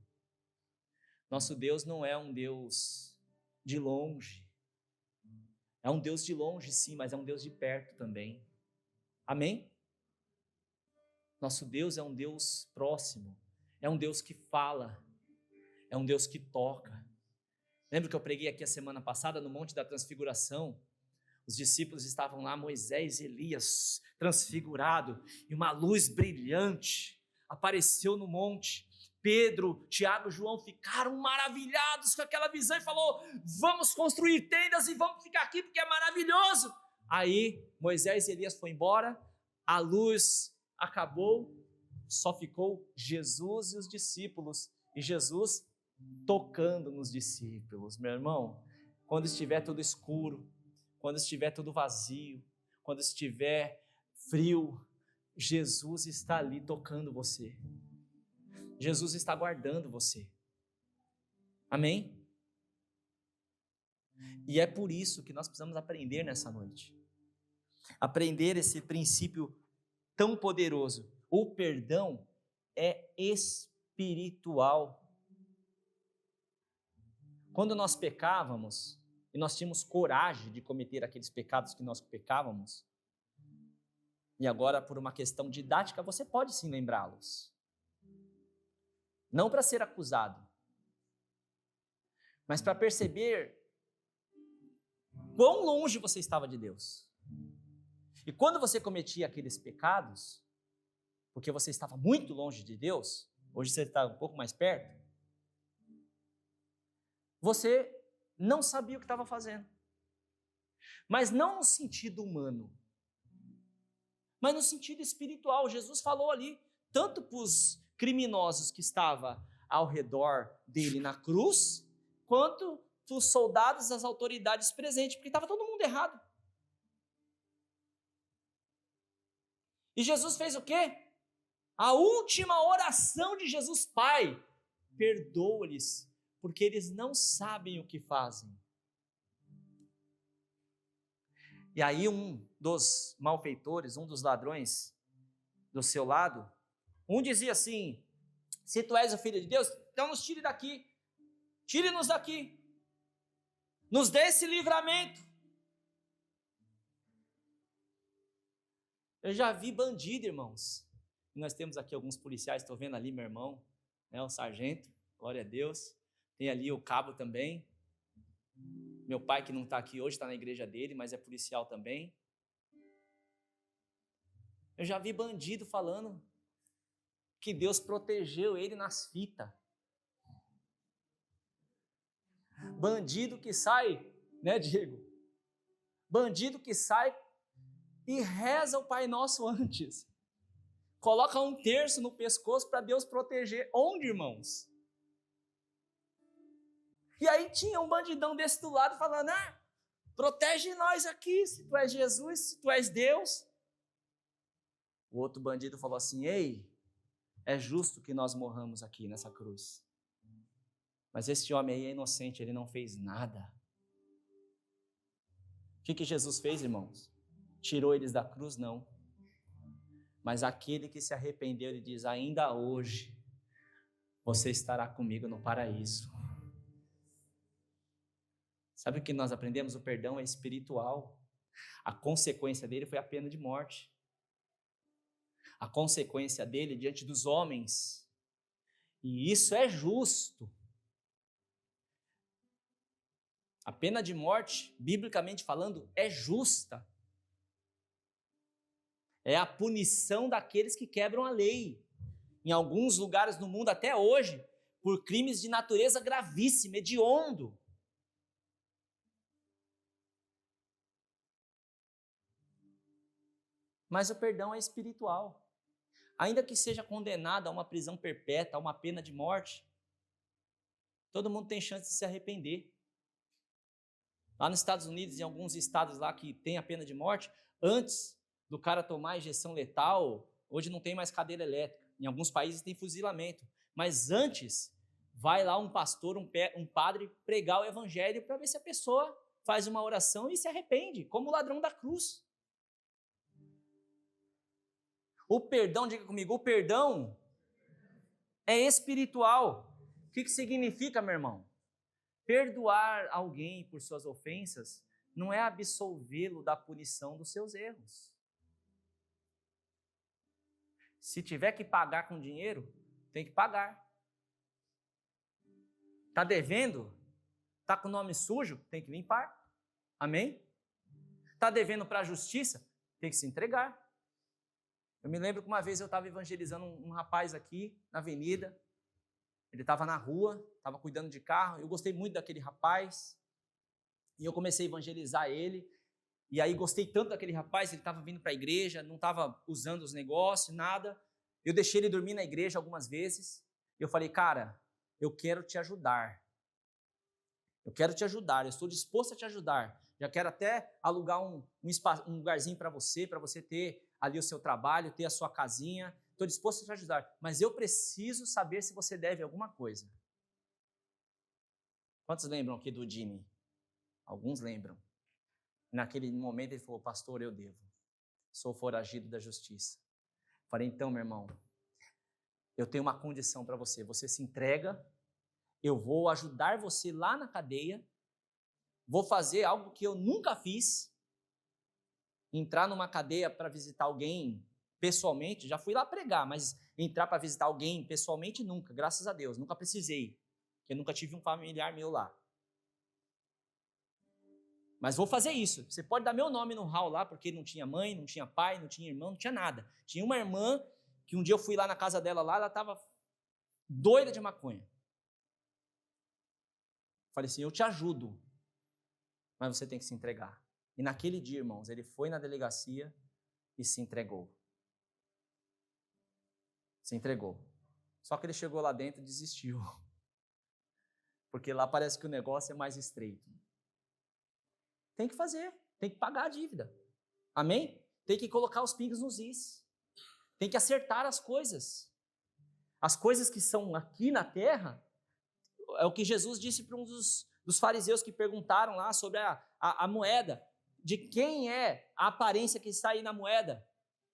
Nosso Deus não é um Deus de longe. É um Deus de longe, sim, mas é um Deus de perto também. Amém? Nosso Deus é um Deus próximo. É um Deus que fala. É um Deus que toca. Lembra que eu preguei aqui a semana passada no Monte da Transfiguração? Os discípulos estavam lá, Moisés e Elias, transfigurado, e uma luz brilhante apareceu no monte. Pedro, Tiago e João ficaram maravilhados com aquela visão e falou: vamos construir tendas e vamos ficar aqui porque é maravilhoso. Aí Moisés e Elias foram embora, a luz acabou, só ficou Jesus e os discípulos, e Jesus tocando nos discípulos. Meu irmão, quando estiver tudo escuro, quando estiver tudo vazio, quando estiver frio, Jesus está ali tocando você. Jesus está guardando você. Amém? E é por isso que nós precisamos aprender nessa noite. Aprender esse princípio tão poderoso. O perdão é espiritual. Quando nós pecávamos, e nós tínhamos coragem de cometer aqueles pecados que nós pecávamos, e agora por uma questão didática você pode sim lembrá-los. Não para ser acusado, mas para perceber quão longe você estava de Deus. E quando você cometia aqueles pecados, porque você estava muito longe de Deus, hoje você está um pouco mais perto, você não sabia o que estava fazendo. Mas não no sentido humano, mas no sentido espiritual. Jesus falou ali, tanto para os criminosos que estavam ao redor dele na cruz, quanto para os soldados das autoridades presentes, porque estava todo mundo errado. E Jesus fez o quê? A última oração de Jesus: Pai, perdoa-lhes, porque eles não sabem o que fazem. E aí um dos malfeitores, um dos ladrões do seu lado, um dizia assim: se tu és o Filho de Deus, então nos tire daqui, tire-nos daqui, nos dê esse livramento. Eu já vi bandido, irmãos. Nós temos aqui alguns policiais, estou vendo ali meu irmão, né, o sargento, glória a Deus. Tem ali o cabo também. Meu pai, que não está aqui hoje, está na igreja dele, mas é policial também. Eu já vi bandido falando que Deus protegeu ele nas fitas. Bandido que sai, né, Diego? bandido que sai e reza o Pai Nosso antes. Coloca 1/3 no pescoço para Deus proteger. Onde, irmãos? E aí tinha um bandidão desse do lado falando, protege nós aqui, se tu és Jesus, se tu és Deus. O outro bandido falou assim, ei, é justo que nós morramos aqui nessa cruz. Mas esse homem aí é inocente, ele não fez nada. O que Jesus fez, irmãos? Tirou eles da cruz? Não. Mas aquele que se arrependeu, ele diz, ainda hoje, você estará comigo no paraíso. Sabe o que nós aprendemos? O perdão é espiritual. A consequência dele foi a pena de morte. A consequência dele diante dos homens. E isso é justo. A pena de morte, biblicamente falando, é justa. É a punição daqueles que quebram a lei. Em alguns lugares do mundo, até hoje, por crimes de natureza gravíssima, hediondo. Mas o perdão é espiritual. Ainda que seja condenado a uma prisão perpétua, a uma pena de morte, todo mundo tem chance de se arrepender. Lá nos Estados Unidos, em alguns estados lá que tem a pena de morte, antes do cara tomar a injeção letal, hoje não tem mais cadeira elétrica. Em alguns países tem fuzilamento. Mas antes, vai lá um pastor, um padre, pregar o evangelho para ver se a pessoa faz uma oração e se arrepende, como o ladrão da cruz. O perdão, diga comigo, o perdão é espiritual. O que significa, meu irmão? Perdoar alguém por suas ofensas não é absolvê-lo da punição dos seus erros. Se tiver que pagar com dinheiro, tem que pagar. Está devendo? Está com o nome sujo? Tem que limpar. Amém? Está devendo para a justiça? Tem que se entregar. Eu me lembro que uma vez eu estava evangelizando um rapaz aqui na avenida. Ele estava na rua, estava cuidando de carro. Eu gostei muito daquele rapaz. E eu comecei a evangelizar ele. E aí gostei tanto daquele rapaz, ele estava vindo para a igreja, não estava usando os negócios, nada. Eu deixei ele dormir na igreja algumas vezes. Eu falei, cara, eu quero te ajudar. Eu quero te ajudar, eu estou disposto a te ajudar. Já quero até alugar um lugarzinho para você ter ali o seu trabalho, ter a sua casinha. Estou disposto a te ajudar, mas eu preciso saber se você deve alguma coisa. Quantos lembram aqui do Jimmy? Alguns lembram. Naquele momento ele falou, pastor, eu devo. Sou foragido da justiça. Falei, então, meu irmão, eu tenho uma condição para você. Você se entrega, eu vou ajudar você lá na cadeia, vou fazer algo que eu nunca fiz, entrar numa cadeia para visitar alguém pessoalmente, já fui lá pregar, mas entrar para visitar alguém pessoalmente nunca, graças a Deus, nunca precisei, porque eu nunca tive um familiar meu lá. Mas vou fazer isso. Você pode dar meu nome no hall lá, porque não tinha mãe, não tinha pai, não tinha irmão, não tinha nada. Tinha uma irmã, que um dia eu fui lá na casa dela lá, ela estava doida de maconha. Falei assim, eu te ajudo, mas você tem que se entregar. E naquele dia, irmãos, ele foi na delegacia e se entregou. Se entregou. Só que ele chegou lá dentro e desistiu. Porque lá parece que o negócio é mais estreito. Tem que fazer, tem que pagar a dívida. Amém? Tem que colocar os pingos nos is. Tem que acertar as coisas. As coisas que são aqui na terra, é o que Jesus disse para um dos fariseus que perguntaram lá sobre a moeda. De quem é a aparência que está aí na moeda?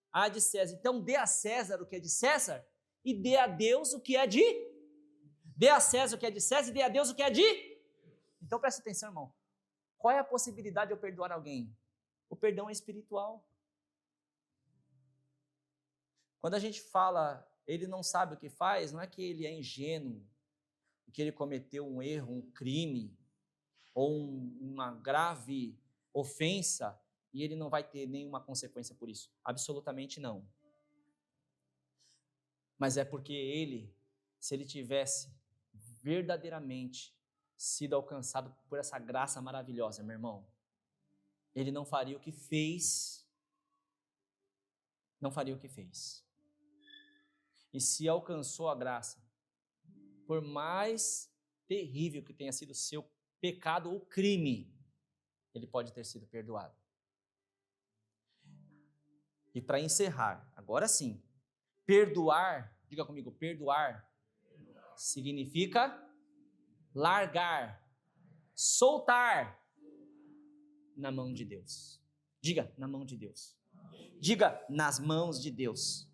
A de César. Então dê a César o que é de César e dê a Deus o que é de... Dê a César o que é de César e dê a Deus o que é de... Então presta atenção, irmão. Qual é a possibilidade de eu perdoar alguém? O perdão é espiritual. Quando a gente fala, ele não sabe o que faz, não é que ele é ingênuo, que ele cometeu um erro, um crime, ou uma grave ofensa, e ele não vai ter nenhuma consequência por isso. Absolutamente não. Mas é porque ele, se ele tivesse verdadeiramente sido alcançado por essa graça maravilhosa, meu irmão, ele não faria o que fez. Não faria o que fez. E se alcançou a graça, por mais terrível que tenha sido o seu pecado ou crime, ele pode ter sido perdoado. E para encerrar, agora sim, perdoar, diga comigo, perdoar significa largar, soltar na mão de Deus. Diga, na mão de Deus. Diga, nas mãos de Deus.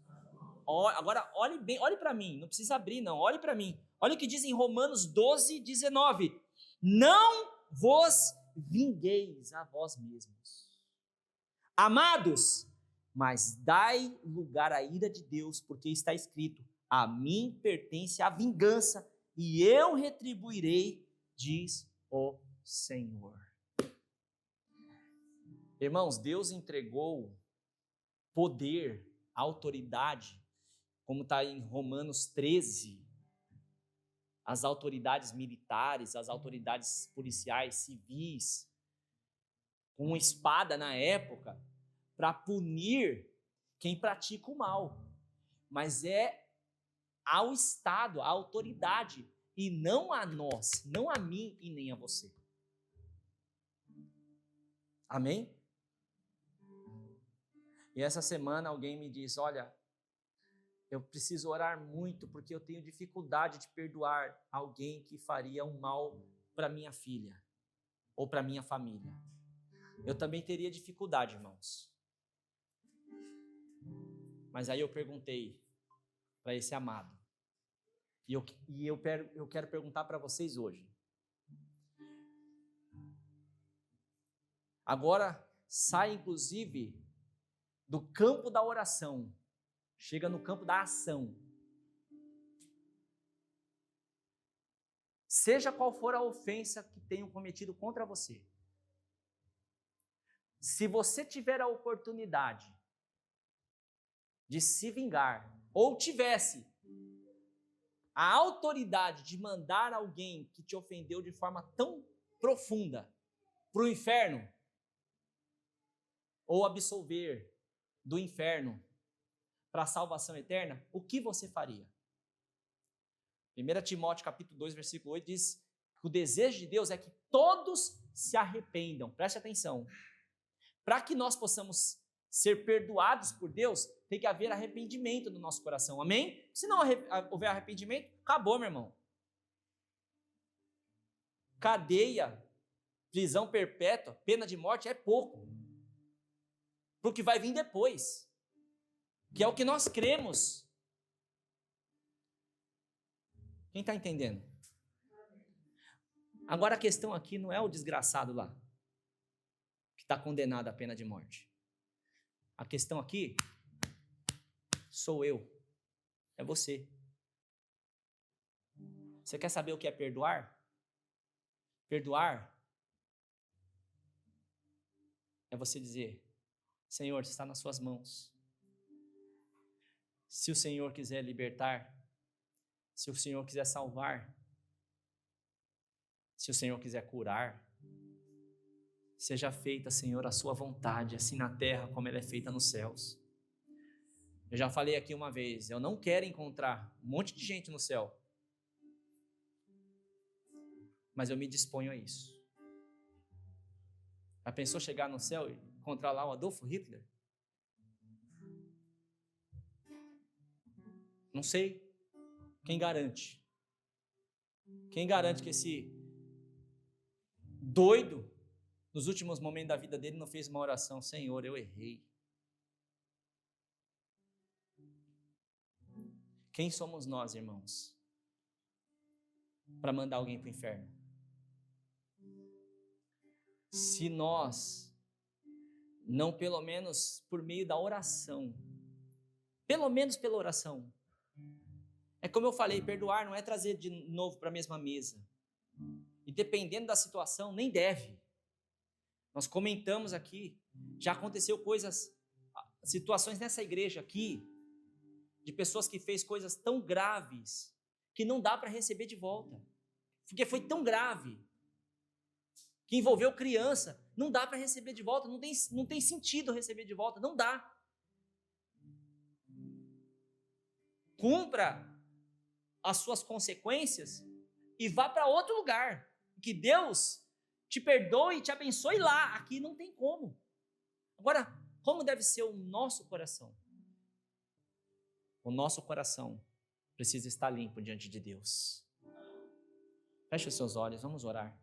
Agora, olhe bem, olhe para mim, não precisa abrir não, olhe para mim. Olha o que diz em Romanos 12, 19. Não vos vingueis a vós mesmos, amados, mas dai lugar à ira de Deus, porque está escrito: a mim pertence a vingança, e eu retribuirei, diz o Senhor. Irmãos, Deus entregou poder, autoridade, como está em Romanos 13, as autoridades militares, as autoridades policiais, civis, com espada na época, para punir quem pratica o mal. Mas é ao Estado, à autoridade, e não a nós, não a mim e nem a você. Amém? E essa semana alguém me diz: olha, eu preciso orar muito porque eu tenho dificuldade de perdoar alguém que faria um mal para minha filha ou para minha família. Eu também teria dificuldade, irmãos. Mas aí eu perguntei para esse amado, e eu quero perguntar para vocês hoje. Agora sai inclusive do campo da oração, chega no campo da ação. Seja qual for a ofensa que tenham cometido contra você, se você tiver a oportunidade de se vingar, ou tivesse a autoridade de mandar alguém que te ofendeu de forma tão profunda para o inferno, ou absolver do inferno para a salvação eterna, o que você faria? 1 Timóteo capítulo 2, versículo 8 diz que o desejo de Deus é que todos se arrependam. Preste atenção. Para que nós possamos ser perdoados por Deus, tem que haver arrependimento no nosso coração. Amém? Se não houver arrependimento, acabou, meu irmão. Cadeia, prisão perpétua, pena de morte é pouco para o que vai vir depois, que é o que nós cremos. Quem está entendendo? Agora a questão aqui não é o desgraçado lá, que está condenado à pena de morte. A questão aqui sou eu, é você. Você quer saber o que é perdoar? Perdoar é você dizer: Senhor, está nas suas mãos. Se o Senhor quiser libertar, se o Senhor quiser salvar, se o Senhor quiser curar, seja feita, Senhor, a sua vontade, assim na terra como ela é feita nos céus. Eu já falei aqui uma vez, eu não quero encontrar um monte de gente no céu, mas eu me disponho a isso. Já pensou chegar no céu e encontrar lá o Adolfo Hitler? Não sei. Quem garante? Quem garante que esse doido, nos últimos momentos da vida dele, não fez uma oração: Senhor, eu errei. Quem somos nós, irmãos, para mandar alguém para o inferno? Se nós, não pelo menos por meio da oração, pelo menos pela oração, é como eu falei, perdoar não é trazer de novo para a mesma mesa. E dependendo da situação, nem deve. Nós comentamos aqui, já aconteceu situações nessa igreja aqui, de pessoas que fez coisas tão graves, que não dá para receber de volta. Porque foi tão grave, que envolveu criança, não dá para receber de volta, não tem sentido receber de volta, não dá. Cumpra as suas consequências e vá para outro lugar, que Deus te perdoe e te abençoe lá, aqui não tem como. Agora, como deve ser o nosso coração? O nosso coração precisa estar limpo diante de Deus. Feche os seus olhos, vamos orar.